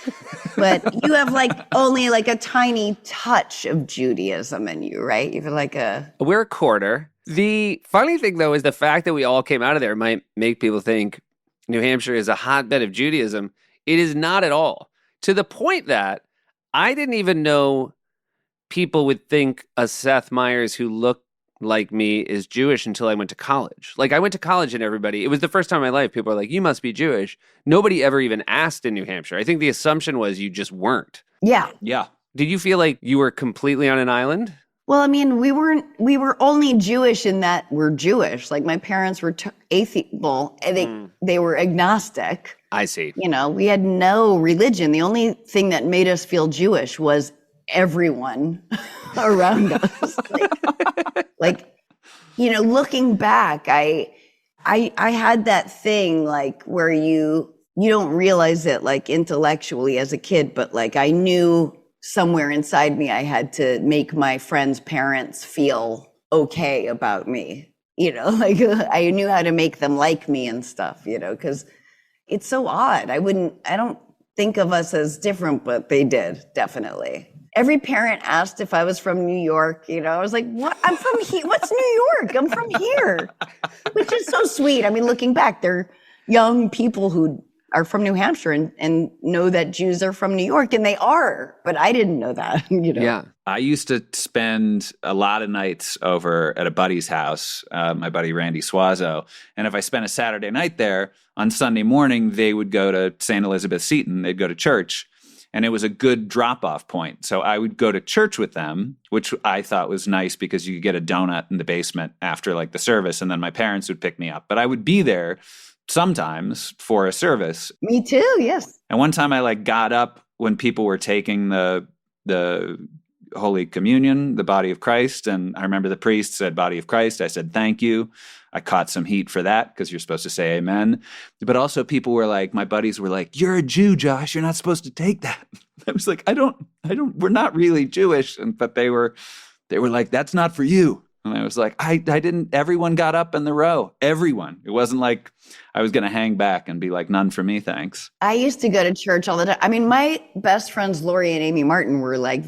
But you have like only like a tiny touch of Judaism in you, right? You have like a. We're a quarter. The funny thing, though, is the fact that we all came out of there might make people think New Hampshire is a hotbed of Judaism. It is not at all. To the point that I didn't even know people would think a Seth Meyers who looked like me is Jewish until I went to college. Like, I went to college and everybody, it was the first time in my life, people were like, you must be Jewish. Nobody ever even asked in New Hampshire. I think the assumption was you just weren't. Yeah. Yeah. Did you feel like you were completely on an island? Well, I mean, we were only Jewish in that we're Jewish. Like my parents were atheist, they were agnostic. I see. You know, we had no religion. The only thing that made us feel Jewish was everyone around us. Like, you know, looking back, I had that thing like where you don't realize it like intellectually as a kid, but like I knew somewhere inside me I had to make my friends' parents feel okay about me. You know, like I knew how to make them like me and stuff, you know, because it's so odd. I don't think of us as different, but they did, definitely. Every parent asked if I was from New York. You know, I was like, what? I'm from here. What's New York? I'm from here, which is so sweet. I mean, looking back, they're young people who are from New Hampshire and know that Jews are from New York, and they are, but I didn't know that, you know? Yeah. I used to spend a lot of nights over at a buddy's house, my buddy Randy Suazo. And if I spent a Saturday night there, on Sunday morning, they would go to St. Elizabeth Seton. They'd go to church. And it was a good drop-off point. So I would go to church with them, which I thought was nice because you could get a donut in the basement after like the service, and then my parents would pick me up. But I would be there sometimes for a service. Me too, yes. And one time I like got up when people were taking the Holy Communion, the body of Christ. And I remember the priest said, body of Christ. I said, thank you. I caught some heat for that because you're supposed to say amen. But also people were like, my buddies were like, you're a Jew, Josh. You're not supposed to take that. I was like, we're not really Jewish. But they were like, that's not for you. And I was like, I didn't, everyone got up in the row. Everyone. It wasn't like I was going to hang back and be like, none for me, thanks. I used to go to church all the time. I mean, my best friends, Lori and Amy Martin, were like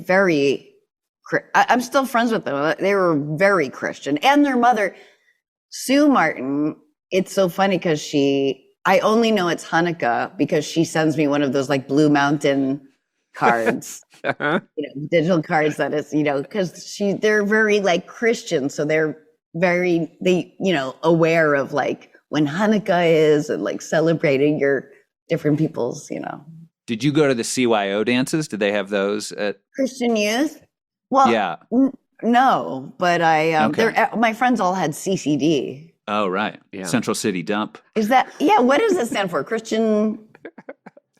I'm still friends with them. They were very Christian. And their mother, Sue Martin, it's so funny because I only know it's Hanukkah because she sends me one of those like Blue Mountain cards, you know, digital cards that is, you know, because they're very like Christian. So they're you know, aware of like when Hanukkah is and like celebrating your different people's, you know. Did you go to the CYO dances? Did they have those at Christian Youth? Well, yeah. No, but Okay. my friends all had CCD. Oh, right. Yeah. Central City Dump. Is that, yeah, what does it stand for? Christian?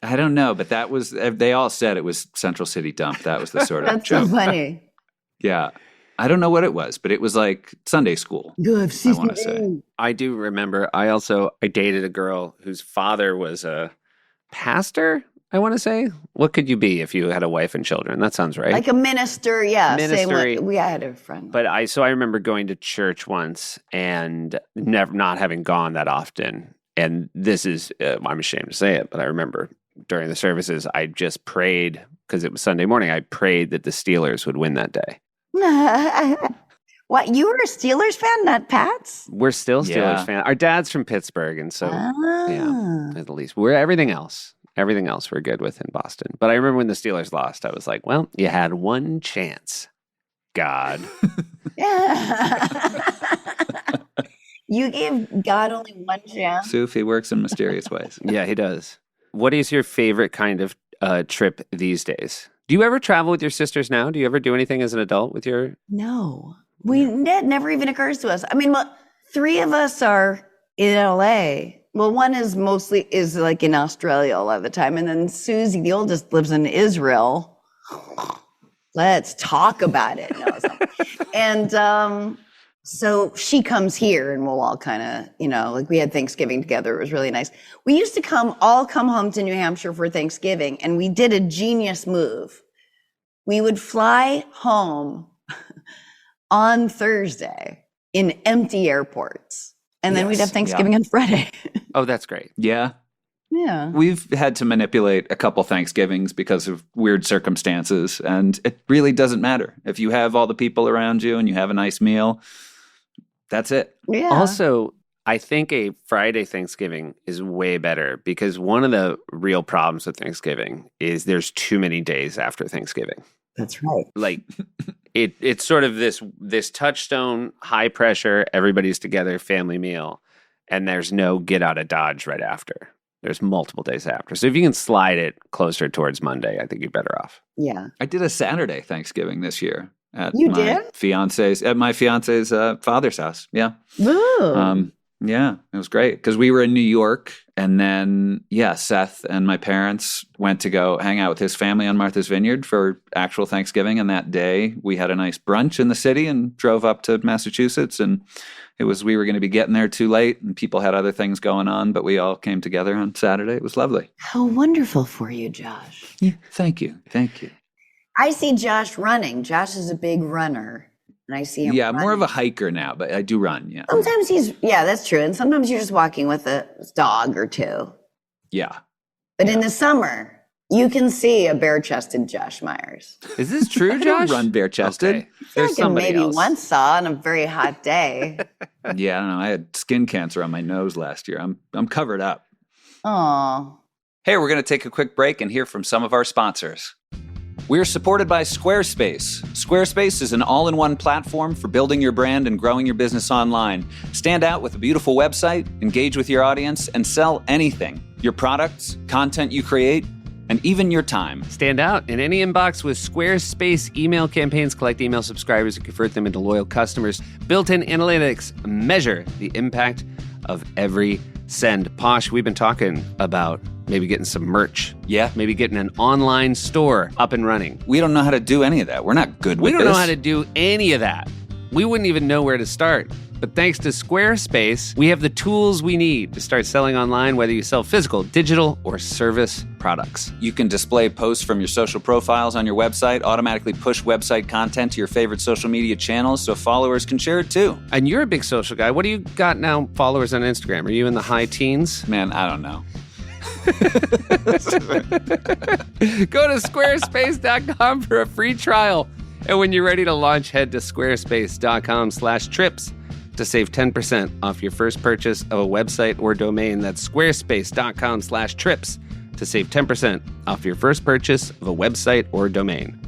I don't know, but that was, they all said it was Central City Dump. That was the sort of That's so joke. funny. Yeah. I don't know what it was, but it was like Sunday school. Good I want to say. CCD. I do remember. I dated a girl whose father was a pastor, I want to say. What could you be if you had a wife and children? That sounds right. Like a minister, yeah. Same Ministry. way. We had a friend. But I remember going to church once and not having gone that often. And this is, I'm ashamed to say it, but I remember during the services, I just prayed, because it was Sunday morning, I prayed that the Steelers would win that day. What, you were a Steelers fan, not Pats? We're still Steelers Yeah. fans. Our dad's from Pittsburgh, and so, yeah, at least. We're everything else we're good with in Boston. But I remember when the Steelers lost, I was like, well, you had one chance, God. Yeah. You gave God only one chance. Sophie works in mysterious ways. Yeah, he does. What is your favorite kind of trip these days? Do you ever travel with your sisters now? Do you ever do anything as an adult with your... No, that never even occurs to us. I mean, well, 3 of us are in LA. Well, one is like in Australia a lot of the time. And then Susie, the oldest, lives in Israel. Let's talk about it. No, it's not. And so she comes here and we'll all kind of, you know, like we had Thanksgiving together. It was really nice. We used to all come home to New Hampshire for Thanksgiving, and we did a genius move. We would fly home on Thursday in empty airports. And then we'd have Yes, Thanksgiving on Friday. Oh, that's great. Yeah. Yeah. We've had to manipulate a couple Thanksgivings because of weird circumstances, and it really doesn't matter. If you have all the people around you and you have a nice meal, that's it. Yeah. Also, I think a Friday Thanksgiving is way better because one of the real problems with Thanksgiving is there's too many days after Thanksgiving. That's right. Like it's sort of this touchstone, high pressure, everybody's together family meal, and there's no get out of Dodge right after. There's multiple days after. So if you can slide it closer towards Monday, I think you're better off. Yeah. I did a Saturday Thanksgiving this year at You my did? fiance's father's house. Yeah. Ooh. Yeah, it was great because we were in New York, and then Seth and my parents went to go hang out with his family on Martha's Vineyard for actual Thanksgiving. And that day we had a nice brunch in the city and drove up to Massachusetts. And we were going to be getting there too late, and people had other things going on, but we all came together on Saturday. It was lovely. How wonderful for you, Josh. Yeah, thank you. I see Josh running. Josh is a big runner. And I see him Yeah, more of a running. hiker now, but I do run. Yeah. Sometimes that's true. And sometimes you're just walking with a dog or two. Yeah. But in the summer, you can see a bare-chested Josh Myers. Is this true, I Josh? don't run bare-chested. Okay. I feel There's like I somebody maybe else. once saw on a very hot day. Yeah, I don't know. I had skin cancer on my nose last year. I'm covered up. Oh, Hey, we're going to take a quick break and hear from some of our sponsors. We're supported by Squarespace. Squarespace is an all-in-one platform for building your brand and growing your business online. Stand out with a beautiful website, engage with your audience, and sell anything. Your products, content you create, and even your time. Stand out in any inbox with Squarespace email campaigns. Collect email subscribers and convert them into loyal customers. Built-in analytics measure the impact of every send. Posh, we've been talking about maybe getting some merch. Yeah. Maybe getting an online store up and running. We don't know how to do any of that. We're not good We with don't this. know how to do any of that. We wouldn't even know where to start. But thanks to Squarespace, we have the tools we need to start selling online, whether you sell physical, digital, or service products. You can display posts from your social profiles on your website, automatically push website content to your favorite social media channels so followers can share it too. And you're a big social guy. What do you got now, followers on Instagram? Are you in the high teens? Man, I don't know. Go to squarespace.com for a free trial. And when you're ready to launch, head to squarespace.com/trips to save 10% off your first purchase of a website or domain. That's squarespace.com/trips to save 10% off your first purchase of a website or domain.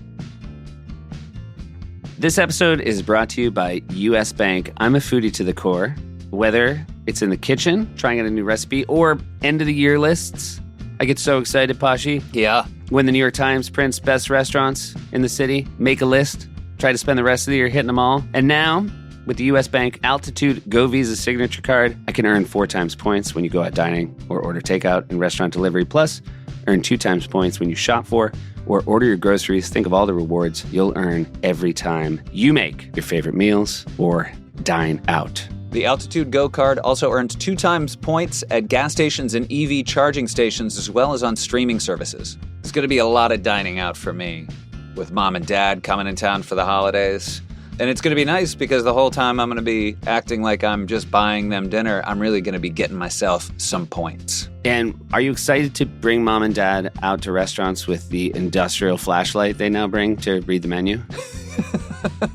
This episode is brought to you by US Bank. I'm a foodie to the core. Whether it's in the kitchen, trying out a new recipe, or end of the year lists, I get so excited, Pashi. Yeah. When the New York Times prints best restaurants in the city, make a list, try to spend the rest of the year hitting them all. And now, with the US Bank Altitude Go Visa signature card, I can earn 4 times points when you go out dining or order takeout and restaurant delivery. Plus, earn 2 times points when you shop for or order your groceries. Think of all the rewards you'll earn every time you make your favorite meals or dine out. The Altitude Go card also earns 2 times points at gas stations and EV charging stations, as well as on streaming services. It's going to be a lot of dining out for me, with mom and dad coming in town for the holidays. And it's going to be nice because the whole time I'm going to be acting like I'm just buying them dinner, I'm really going to be getting myself some points. And are you excited to bring mom and dad out to restaurants with the industrial flashlight they now bring to read the menu?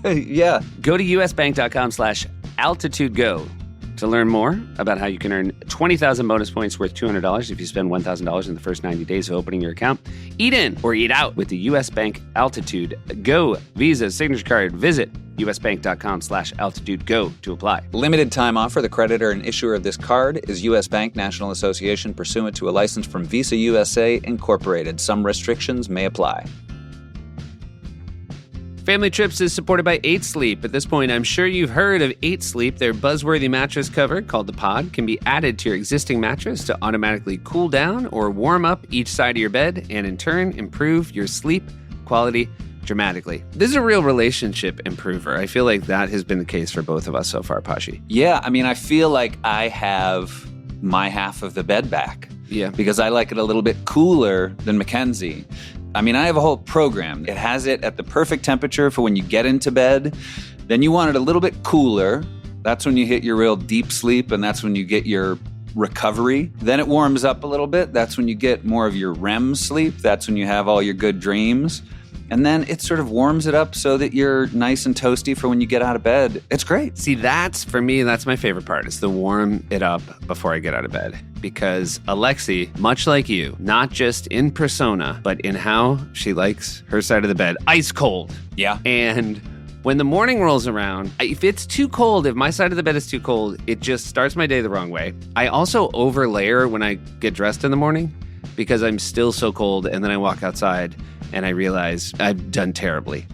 Yeah. Go to usbank.com/altitudego to learn more about how you can earn 20,000 bonus points worth $200 if you spend $1,000 in the first 90 days of opening your account. Eat in or eat out with the US Bank Altitude Go Visa signature card. Visit usbank.com/altitudego to apply. Limited time offer. The creditor and issuer of this card is U.S. Bank National Association pursuant to a license from Visa USA Incorporated. Some restrictions may apply. Family Trips is supported by 8 Sleep. At this point, I'm sure you've heard of 8 Sleep. Their buzzworthy mattress cover, called the Pod, can be added to your existing mattress to automatically cool down or warm up each side of your bed and in turn improve your sleep quality dramatically. This is a real relationship improver. I feel like that has been the case for both of us so far, Pashi. Yeah, I mean, I feel like I have my half of the bed back. Yeah. Because I like it a little bit cooler than Mackenzie. I mean, I have a whole program. It has it at the perfect temperature for when you get into bed. Then you want it a little bit cooler. That's when you hit your real deep sleep, and that's when you get your recovery. Then it warms up a little bit. That's when you get more of your REM sleep. That's when you have all your good dreams. And then it sort of warms it up so that you're nice and toasty for when you get out of bed. It's great. See, for me, that's my favorite part, is to warm it up before I get out of bed. Because Alexi, much like you, not just in persona, but in how she likes her side of the bed, ice cold. Yeah. And when the morning rolls around, if it's too cold, if my side of the bed is too cold, it just starts my day the wrong way. I also overlayer when I get dressed in the morning because I'm still so cold, and then I walk outside and I realize I've done terribly.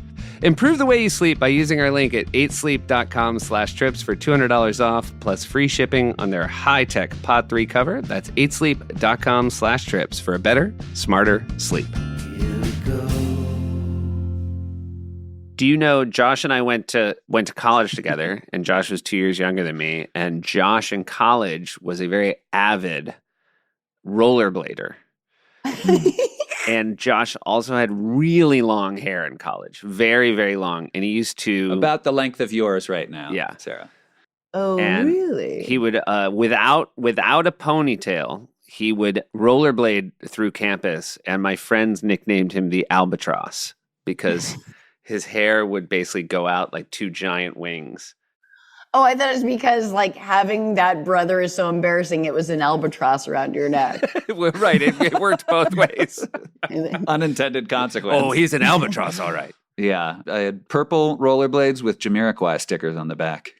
Improve the way you sleep by using our link at 8sleep.com/trips for $200 off plus free shipping on their high-tech Pod 3 cover. That's 8sleep.com/trips for a better, smarter sleep. Here we go. Do you know Josh and I went to college together, and Josh was 2 years younger than me, and Josh in college was a very avid rollerblader. And Josh also had really long hair in college, very, very long. And he used to... About the length of yours right now, Yeah. Sarah. Oh, And really? He would, without a ponytail, he would rollerblade through campus. And my friends nicknamed him the Albatross because his hair would basically go out like two giant wings. Oh, I thought it was because like having that brother is so embarrassing. It was an albatross around your neck. Right, it worked both ways. Unintended consequence. Oh, he's an albatross, all right. Yeah. I had purple rollerblades with Jamiroquai stickers on the back.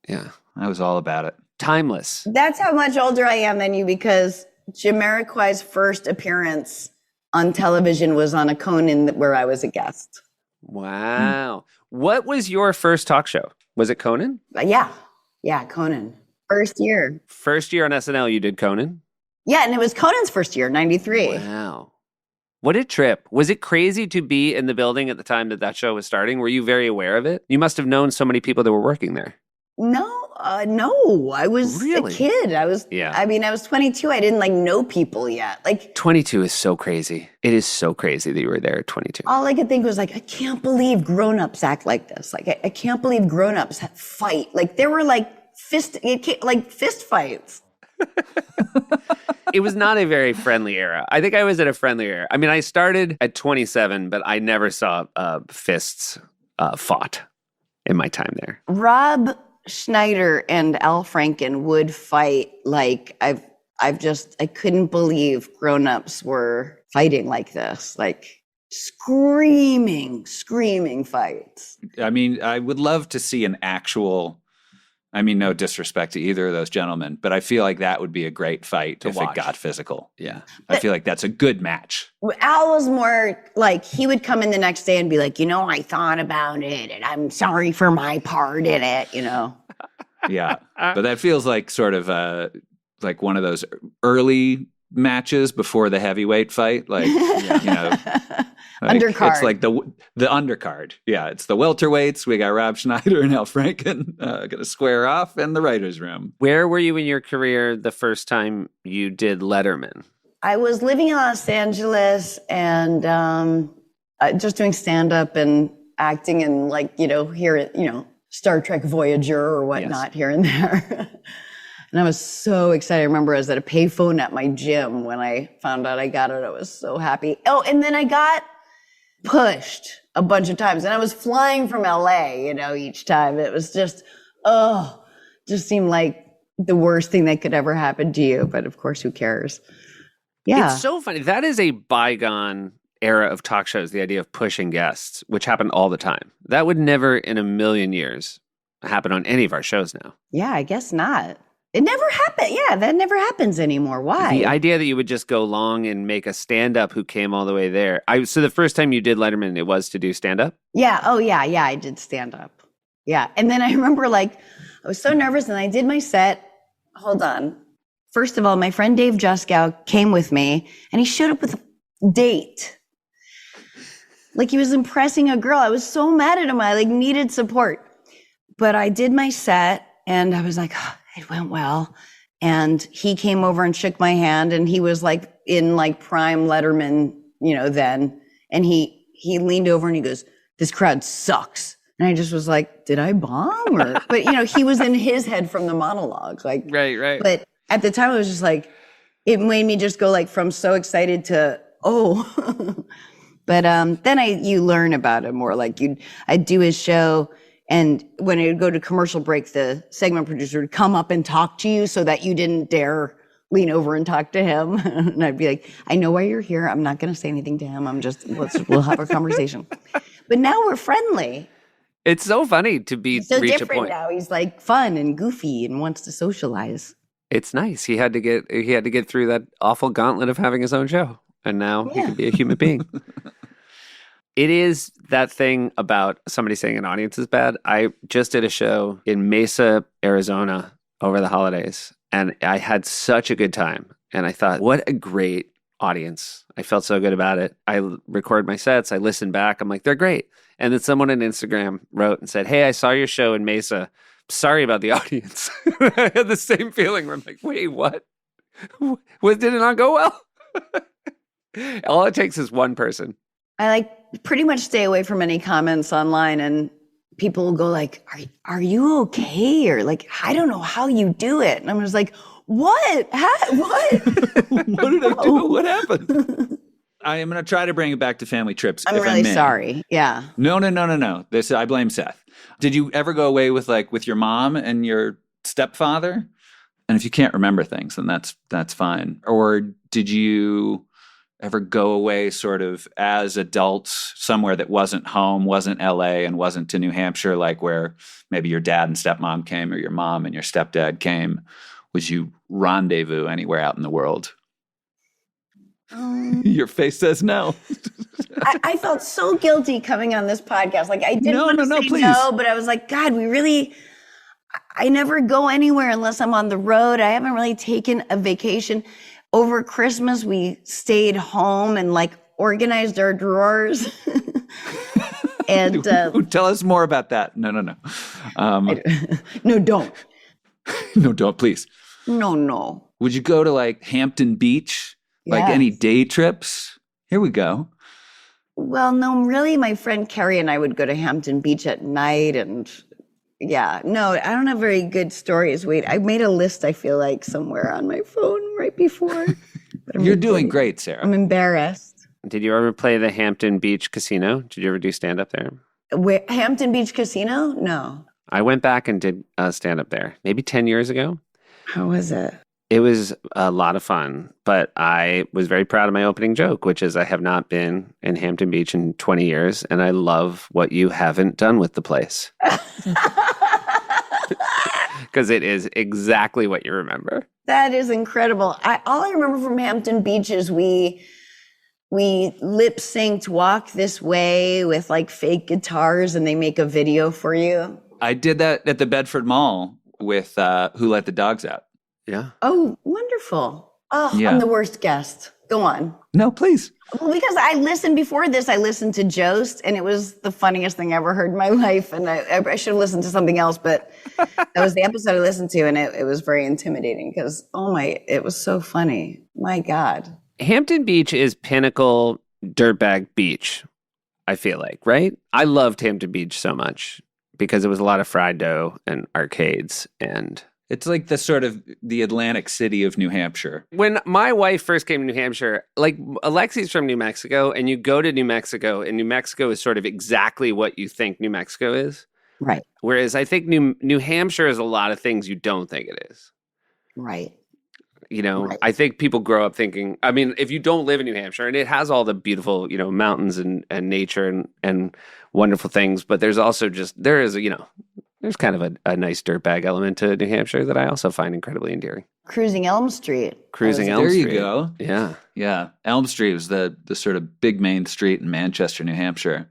Yeah. I was all about it. Timeless. That's how much older I am than you, because Jamiroquai's first appearance on television was on a Conan where I was a guest. Wow. What was your first talk show? Was it Conan? Yeah, Conan. First year. First year on SNL, you did Conan? Yeah, and it was Conan's first year, 93. Wow. What a trip. Was it crazy to be in the building at the time that show was starting? Were you very aware of it? You must have known so many people that were working there. No, I was Really? a kid. I was 22. I didn't know people yet. 22 is so crazy. It is so crazy that you were there at 22. All I could think was I can't believe grown-ups act like this. I can't believe grown-ups fight. There were fist fights. It was not a very friendly era. I think I was at a friendly era. I mean, I started at 27, but I never saw fists fought in my time there. Rob Schneider and Al Franken would fight I couldn't believe grown-ups were fighting like this, screaming fights. I mean, I would love to see an actual, no disrespect to either of those gentlemen, but I feel like that would be a great fight if watch. it got physical. Yeah. I feel like that's a good match. Al was more he would come in the next day and be I thought about it and I'm sorry for my part in it, Yeah. But that feels like sort of like one of those early matches before the heavyweight fight. Undercard. It's like the undercard. Yeah, it's the welterweights. We got Rob Schneider and Al Franken going to square off in the writer's room. Where were you in your career the first time you did Letterman? I was living in Los Angeles and just doing stand-up and acting and here, Star Trek Voyager or whatnot here and there. And I was so excited. I remember I was at a payphone at my gym when I found out I got it. I was so happy. Oh, and then I got pushed a bunch of times. And I was flying from LA, each time. It was just seemed like the worst thing that could ever happen to you. But of course, who cares? Yeah. It's so funny. That is a bygone era of talk shows, the idea of pushing guests, which happened all the time. That would never in a million years happen on any of our shows now. Yeah, I guess not. It never happened. Yeah, that never happens anymore. Why? The idea that you would just go long and make a stand-up who came all the way there. So the first time you did Letterman, it was to do stand-up? Yeah. Oh, yeah. Yeah, I did stand-up. Yeah. And then I remember I was so nervous and I did my set. Hold on. First of all, my friend Dave Juskow came with me and he showed up with a date. He was impressing a girl. I was so mad at him. I needed support. But I did my set and I was it went well. And he came over and shook my hand and he was in prime Letterman, then. And he leaned over and he goes, "This crowd sucks. And I just was like, did I bomb? But he was in his head from the monologue. Like, Right. But at the time, I was just like, it made me just go like from so excited to, oh. But then you learn about it more. Like I'd do his show, and when it would go to commercial break, the segment producer would come up and talk to you so that you didn't dare lean over and talk to him. And I'd be like, I know why you're here. I'm not going to say anything to him. We'll have a conversation. But now we're friendly. It's so funny to be He's so reach a different point. now. He's like fun and goofy and wants to socialize. It's nice. He had to get through that awful gauntlet of having his own show, and now he can be a human being. It is that thing about somebody saying an audience is bad. I just did a show in Mesa, Arizona over the holidays, and I had such a good time. And I thought, what a great audience. I felt so good about it. I record my sets. I listen back. I'm like, they're great. And then someone on Instagram wrote and said, hey, I saw your show in Mesa. Sorry about the audience. I had the same feeling where I'm like, wait, what? Did it not go well? All it takes is one person. I pretty much stay away from any comments online, and people will go like, are you okay? Or like, I don't know how you do it. And I'm just like, what? What? What did I do? What happened? I am going to try to bring it back to family trips. I'm if I really may. sorry. Yeah. No. I blame Seth. Did you ever go away with your mom and your stepfather? And if you can't remember things, then that's fine. Or did you ever go away sort of as adults somewhere that wasn't home, wasn't LA, and wasn't to New Hampshire, like where maybe your dad and stepmom came, or your mom and your stepdad came? Would you rendezvous anywhere out in the world? Your face says no. I felt so guilty coming on this podcast. Like I didn't want to say please. no, but I was like, God, I never go anywhere unless I'm on the road. I haven't really taken a vacation. Over Christmas, we stayed home and like organized our drawers. And tell us more about that. No. No, don't. No, don't, please. No. Would you go to like Hampton Beach? Like Yes. any day trips? Here we go. Well, no, really, my friend Carrie and I would go to Hampton Beach at night, and yeah, no, I don't have very good stories. Wait, I made a list, I feel like, somewhere on my phone right before. But You're doing great, Sarah. I'm embarrassed. Did you ever play the Hampton Beach Casino? Did you ever do stand up there? Hampton Beach Casino? No. I went back and did stand up there maybe 10 years ago. How was it? It was a lot of fun, but I was very proud of my opening joke, which is I have not been in Hampton Beach in 20 years, and I love what you haven't done with the place. Because it is exactly what you remember. That is incredible. All I remember from Hampton Beach is we lip synced Walk This Way with like fake guitars, and they make a video for you. I did that at the Bedford Mall with Who Let the Dogs Out. Yeah. Oh, wonderful. Oh, Yeah. I'm the worst guest. Go on. No, please. Well, because I listened to Jost, and it was the funniest thing I ever heard in my life. And I should have listened to something else, but that was the episode I listened to, and it was very intimidating because, it was so funny. My God. Hampton Beach is pinnacle dirtbag beach, I feel like, right? I loved Hampton Beach so much because it was a lot of fried dough and arcades and... It's like the sort of the Atlantic City of New Hampshire. When my wife first came to New Hampshire, like Alexi's from New Mexico, and you go to New Mexico, and New Mexico is sort of exactly what you think New Mexico is. Right. Whereas I think New Hampshire is a lot of things you don't think it is. Right. You know, Right. I think people grow up thinking, I mean, if you don't live in New Hampshire, and it has all the beautiful, mountains and nature and wonderful things, but there's also there's kind of a nice dirtbag element to New Hampshire that I also find incredibly endearing. Cruising Elm Street. Cruising Elm There Street. you go. Yeah. Yeah. Elm Street was the sort of big main street in Manchester, New Hampshire.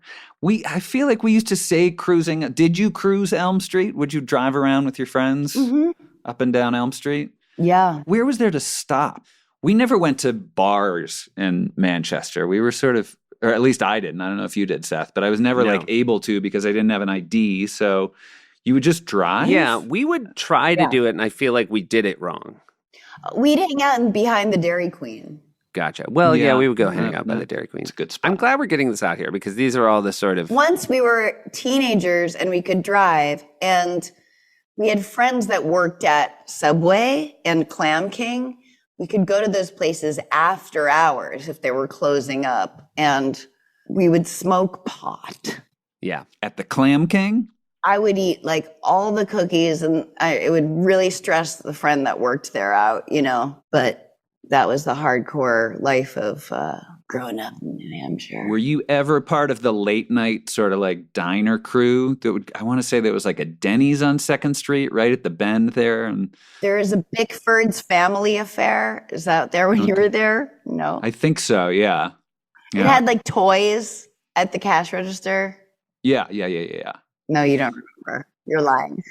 I feel like we used to say cruising. Did you cruise Elm Street? Would you drive around with your friends up and down Elm Street? Yeah. Where was there to stop? We never went to bars in Manchester. We were sort of, or at least I didn't. I don't know if you did, Seth, but I was never No. able to because I didn't have an ID. So you would just drive? Yeah, we would try to Yeah. do it, and I feel like we did it wrong. We'd hang out behind the Dairy Queen. Gotcha. Well, yeah, Yeah. we would go hang Yeah, out by no, the Dairy Queen. It's a good spot. I'm glad we're getting this out here because these are all the sort of Once we were teenagers and we could drive, and we had friends that worked at Subway and Clam King. We could go to those places after hours if they were closing up, and we would smoke pot. yeah. At the Clam King? I would eat like all the cookies, and it would really stress the friend that worked there out, but that was the hardcore life of growing up in New Hampshire. Were you ever part of the late night sort of like diner crew that would, I want to say there was like a Denny's on 2nd Street right at the bend there? And There is a Bickford's Family Affair. Is that there when you were there? No. I think so, yeah. It had like toys at the cash register. Yeah. No, you don't remember. You're lying.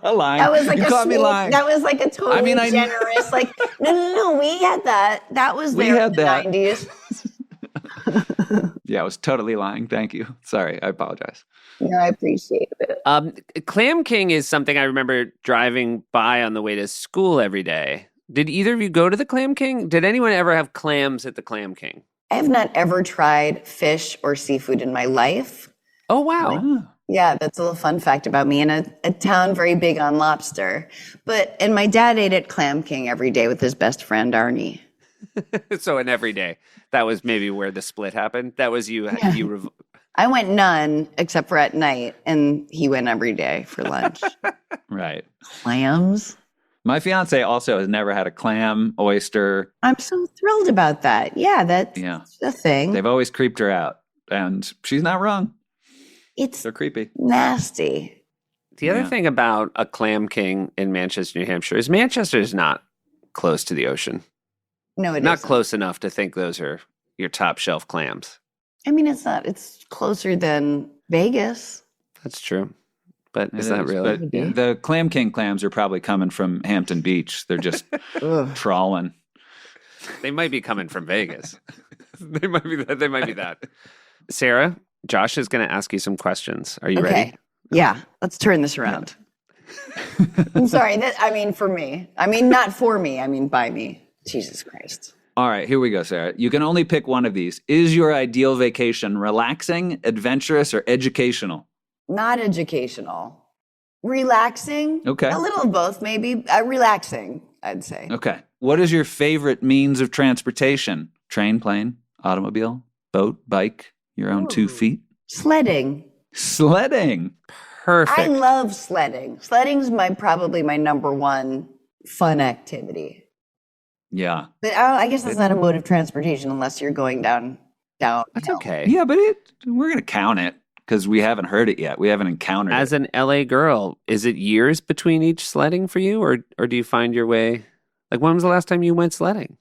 Lying. That was like you a caught me sweet, lying. that was like a totally I mean, I- generous, like, no, we had that. That was We there had in the that. 90s. Yeah, I was totally lying. Thank you. Sorry, I apologize. No, I appreciate it. Clam King is something I remember driving by on the way to school every day. Did either of you go to the Clam King? Did anyone ever have clams at the Clam King? I have not ever tried fish or seafood in my life. Oh, wow. Oh. Yeah, that's a little fun fact about me in a town very big on lobster. And my dad ate at Clam King every day with his best friend, Arnie. So in every day, that was maybe where the split happened. That was you. Yeah. I went none except for at night, and he went every day for lunch. Right. Clams? My fiance also has never had a clam, oyster. I'm so thrilled about that. Yeah, that's the thing. They've always creeped her out, and she's not wrong. It's They're creepy. nasty. The other Yeah. thing about a Clam King in Manchester, New Hampshire, is Manchester is not close to the ocean. No, it Not isn't. close enough to think those are your top shelf clams. I mean, it's not. It's closer than Vegas. That's true. But It is that is, really? but Yeah. the Clam King clams are probably coming from Hampton Beach. They're just Ugh. trawling. They might be coming from Vegas. They might be that. They might be that. Sarah, Josh is going to ask you some questions. Are you ready? Yeah, let's turn this around. I'm sorry. For me. I mean, not for me. I mean, by me. Jesus Christ. All right, here we go, Sarah. You can only pick one of these. Is your ideal vacation relaxing, adventurous, or educational? Not educational. Relaxing. Okay. A little of both, maybe. Relaxing, I'd say. Okay. What is your favorite means of transportation? Train, plane, automobile, boat, bike, your own 2 feet? Sledding. Sledding. Perfect. I love sledding. Sledding's probably my number one fun activity. Yeah. But I guess that's not a mode of transportation unless you're going down. That's okay. Yeah, but we're going to count it because we haven't heard it yet. We haven't encountered As it. an LA girl, is it years between each sledding for you, or do you find your way? Like, when was the last time you went sledding?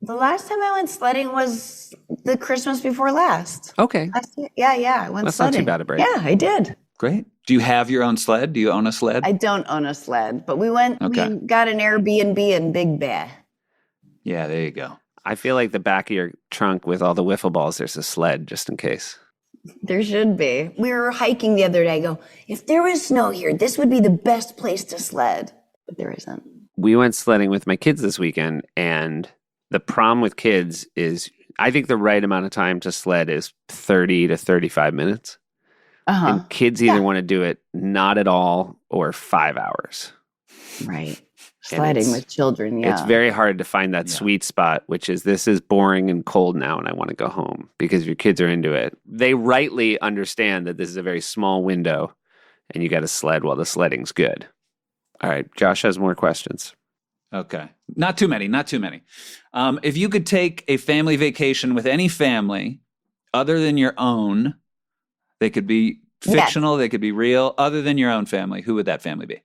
The last time I went sledding was the Christmas before last. Okay. Yeah, I went That's not sledding. too bad a break. Yeah, I did. Great. Do you have your own sled? Do you own a sled? I don't own a sled, but we went. Okay. We got an Airbnb in Big Bear. Yeah, there you go. I feel like the back of your trunk with all the wiffle balls, there's a sled just in case. There should be. We were hiking the other day. I go, if there was snow here, this would be the best place to sled. But there isn't. We went sledding with my kids this weekend, and the problem with kids is I think the right amount of time to sled is 30 to 35 minutes. Uh-huh. And kids either Yeah. want to do it not at all or 5 hours. Right. And Sledding it's- with children, yeah. It's very hard to find that Yeah. sweet spot, which is this is boring and cold now and I want to go home because your kids are into it. They rightly understand that this is a very small window and you got to sled while the sledding's good. All right, Josh has more questions. Okay. Not too many. If you could take a family vacation with any family other than your own, they could be fictional, they could be real, other than your own family, who would that family be?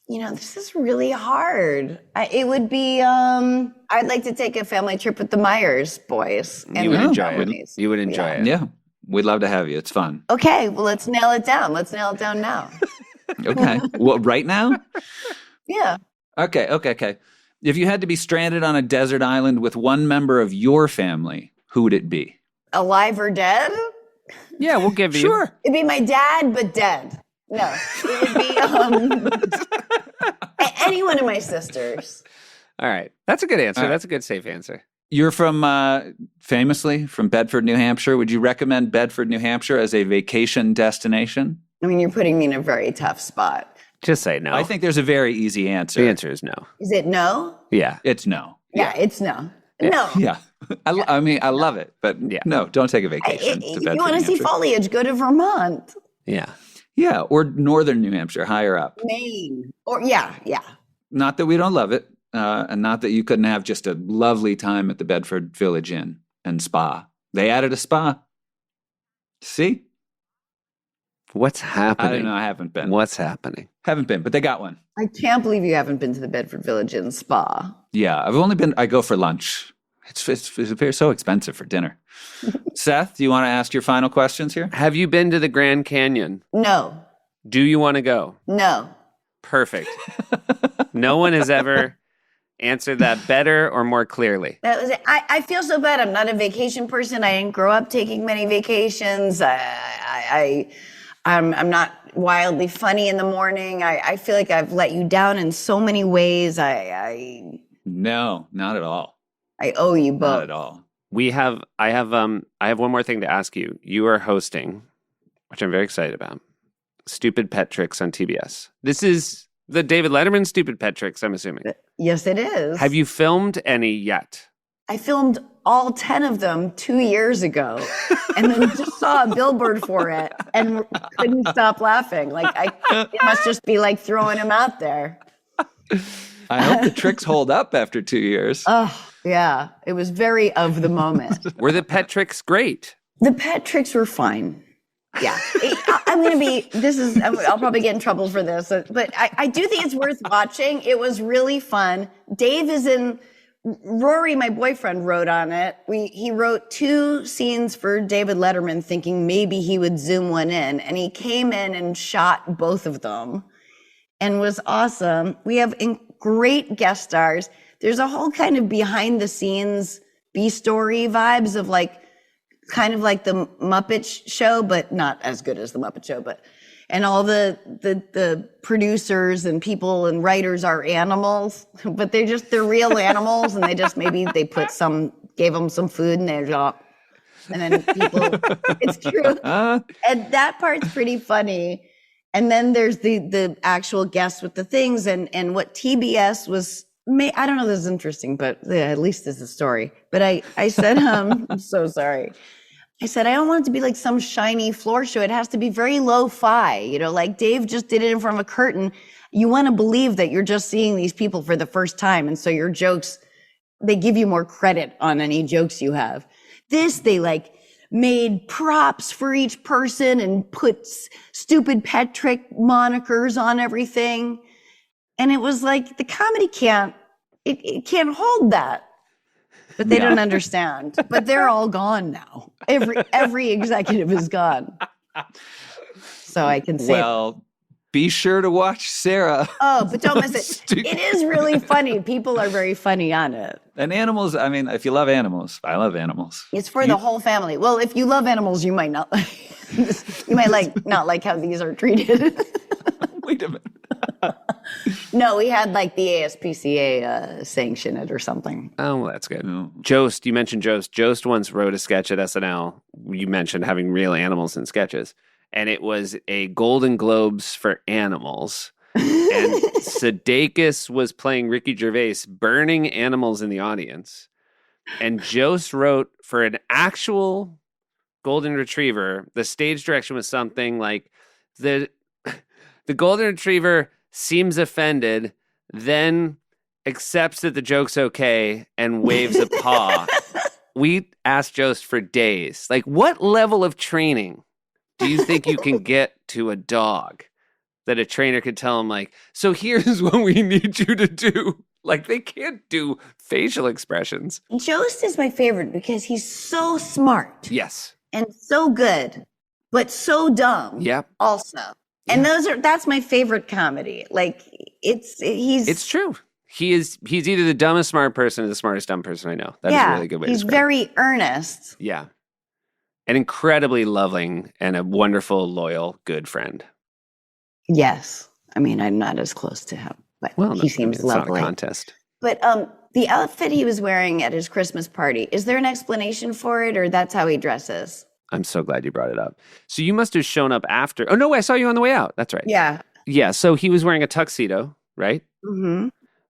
This is really hard. It would be, I'd like to take a family trip with the Myers boys. And You would their enjoy it. families. You would enjoy it. Yeah. We'd love to have you. It's fun. Okay, well, let's nail it down. Let's nail it down now. Okay. Well, right now? Yeah. Okay. If you had to be stranded on a desert island with one member of your family, who would it be? Alive or dead? Yeah, we'll give you. Sure. It'd be my dad, but dead. No, it would be any one of my sisters. All right. That's a good answer. All right. That's a good safe answer. You're from, famously, from Bedford, New Hampshire. Would you recommend Bedford, New Hampshire as a vacation destination? I mean, you're putting me in a very tough spot. Just say no. I think there's a very easy answer. the answer is no. Is it no? Yeah. It's no. Yeah, it's no. No. Yeah. I mean, I love it, but Yeah. no, don't take a vacation to If Bedford, you want New to see Hampshire. foliage, go to Vermont, Yeah. Yeah, or northern New Hampshire, higher up. Maine, or yeah. Not that we don't love it, and not that you couldn't have just a lovely time at the Bedford Village Inn and Spa. They added a spa. See? What's happening? I don't know. I haven't been. What's happening? Haven't been, but they got one. I can't believe you haven't been to the Bedford Village Inn Spa. Yeah, I've only been. I go for lunch. It's so expensive for dinner. Seth, do you want to ask your final questions here? Have you been to the Grand Canyon? No, Do you want to go? no. Perfect. No one has ever answered that better or more clearly. That was it. I feel so bad. I'm not a vacation person. I didn't grow up taking many vacations. I'm not wildly funny in the morning. I feel like I've let you down in so many ways. I No, not at all. owe you both. Not at all. I have one more thing to ask you. You are hosting, which I'm very excited about, Stupid Pet Tricks on TBS. This is the David Letterman Stupid Pet Tricks, I'm assuming. Yes, it is. Have you filmed any yet? I filmed all 10 of them 2 years ago and then just saw a billboard for it and couldn't stop laughing. Like, it must just be like throwing them out there. I hope the tricks hold up after 2 years. Oh, yeah. It was very of the moment. Were the pet tricks great? The pet tricks were fine. Yeah. I'm going to be, I'll probably get in trouble for this, but I do think it's worth watching. It was really fun. Dave is in, Rory, my boyfriend, wrote on it. He wrote 2 scenes for David Letterman thinking maybe he would zoom one in, and he came in and shot both of them and was awesome. We have great guest stars. There's a whole kind of behind the scenes B-story vibes of like, kind of like the Muppet Show, but not as good as the Muppet Show. And all the producers and people and writers are animals, but they're real animals, and they just maybe they gave them some food, and they're just, and then people, it's true. And that part's pretty funny. And then there's the actual guests with the things, and what TBS was. I don't know if this is interesting, but at least this is a story. But I said, I'm so sorry. I said, I don't want it to be like some shiny floor show. It has to be very lo-fi. Like Dave just did it in front of a curtain. You want to believe that you're just seeing these people for the first time. And so your jokes, they give you more credit on any jokes you have. They like made props for each person and put stupid pet trick monikers on everything. And it was like the comedy can't hold that. But they don't understand. But they're all gone now. Every executive is gone. So I can say, Well, be sure to watch Sarah. oh, but don't miss it. It is really funny. People are very funny on it. And animals, I mean, if you love animals, I love animals. It's for the whole family. Well, if you love animals, you might not not like how these are treated. Wait a minute. No, we had like the ASPCA sanction it or something. Oh, well, that's good. No. Jost, you mentioned Jost. Jost once wrote a sketch at SNL. You mentioned having real animals in sketches. And it was a Golden Globes for animals. And Sudeikis was playing Ricky Gervais, burning animals in the audience. And Jost wrote for an actual Golden Retriever, the stage direction was something like the Golden Retriever seems offended, then accepts that the joke's okay and waves a paw. We asked Jost for days, like, what level of training do you think you can get to a dog that a trainer could tell him, like, so here's what we need you to do? Like, they can't do facial expressions. Jost is my favorite because he's so smart Yes. and so good, but so dumb. Yep. Also. And that's my favorite comedy. Like It's true. He's either the dumbest smart person or the smartest dumb person I know. That is a really good way to he's describe it. very earnest. Yeah. An incredibly loving and a wonderful, loyal, good friend. Yes. I mean, I'm not as close to him, but Well, he seems it's not a lovely. contest. But the outfit he was wearing at his Christmas party, is there an explanation for it, or that's how he dresses? I'm so glad you brought it up. So you must have shown up after. Oh, no, I saw you on the way out. That's right. Yeah. Yeah, so he was wearing a tuxedo, right? Mm-hmm.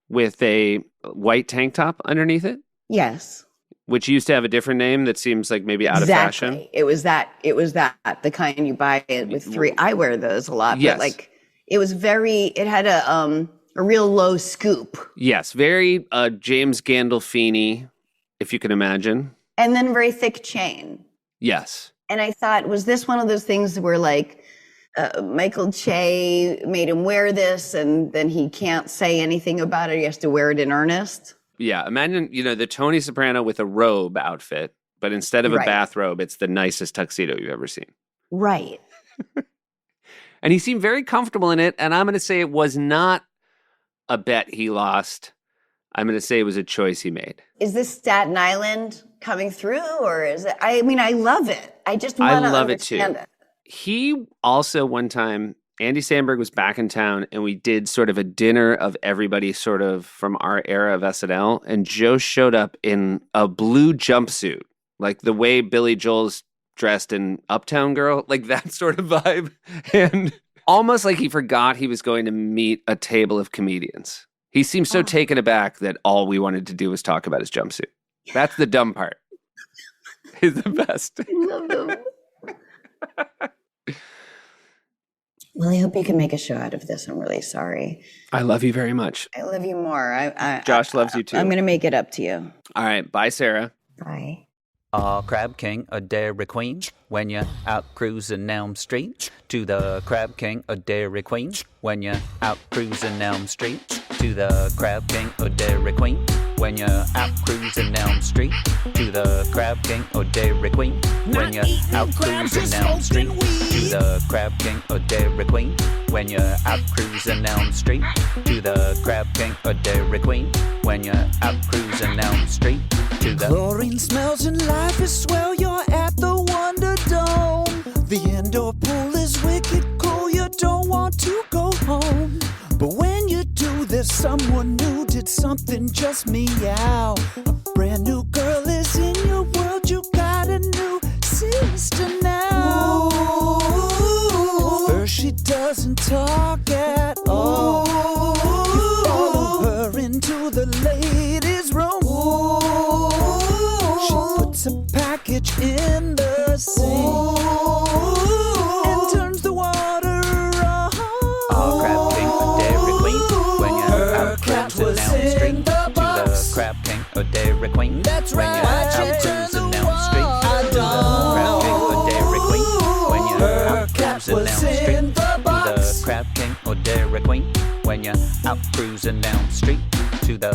With a white tank top underneath it, Yes. which used to have a different name that seems like maybe out of fashion. It was that. The kind you buy it with three. I wear those a lot. Yes. But like, it had a real low scoop. Yes, very James Gandolfini, if you can imagine. And then very thick chain. Yes. And I thought, was this one of those things where like Michael Che made him wear this and then he can't say anything about it? He has to wear it in earnest? Yeah, imagine, the Tony Soprano with a robe outfit, but instead of a Right. bathrobe, it's the nicest tuxedo you've ever seen. Right. And he seemed very comfortable in it, and I'm going to say it was not a bet he lost. I'm going to say it was a choice he made. Is this Staten Island coming through, or is it? I mean, I love it. I just want to love it too. understand it. He also, one time, Andy Samberg was back in town, and we did sort of a dinner of everybody sort of from our era of SNL, and Joe showed up in a blue jumpsuit, like the way Billy Joel's dressed in Uptown Girl, like that sort of vibe. And almost like he forgot he was going to meet a table of comedians. He seemed so taken aback that all we wanted to do was talk about his jumpsuit. That's the dumb part. Is the best. I love them. Well, I hope you can make a show out of this. I'm really sorry. I love you very much. I love you more. Josh loves you too. I'm going to make it up to you. All right. Bye, Sarah. Bye. Crab King, a Dairy Queen. When you're out cruising Elm Street, to the Crab King, a Dairy Queen. When you're out cruising Elm Street, to the Crab King, a Dairy Queen. When you're out cruising Elm Street, to the Crab King, a Dairy Queen. When you're out cruising Elm Street, to the Crab King, a Dairy Queen. When you're out cruising Elm Street, to the Crab King, a Dairy Queen. When you're out cruising Elm Street, to the Chlorine smells and life is swell. You're at the Wonderdome. The indoor pool is wicked cool. You don't want to go home. But when you do, there's someone new did something just meow. A brand new girl is in your world. You got a new sister now. First she doesn't talk at all. You follow her into the ladies' room. She puts a package in the sink and turns the water on. Crab King, a Dairy Queen. When you're out cruising Elm Street, to the Crab King, a Dairy Queen. That's when right. you're out cruising Elm Street, to the Crab King, a Dairy Queen. When you're out cruising Elm Street, to the Crab King, a Dairy Queen. When you're out cruising Elm Street, to the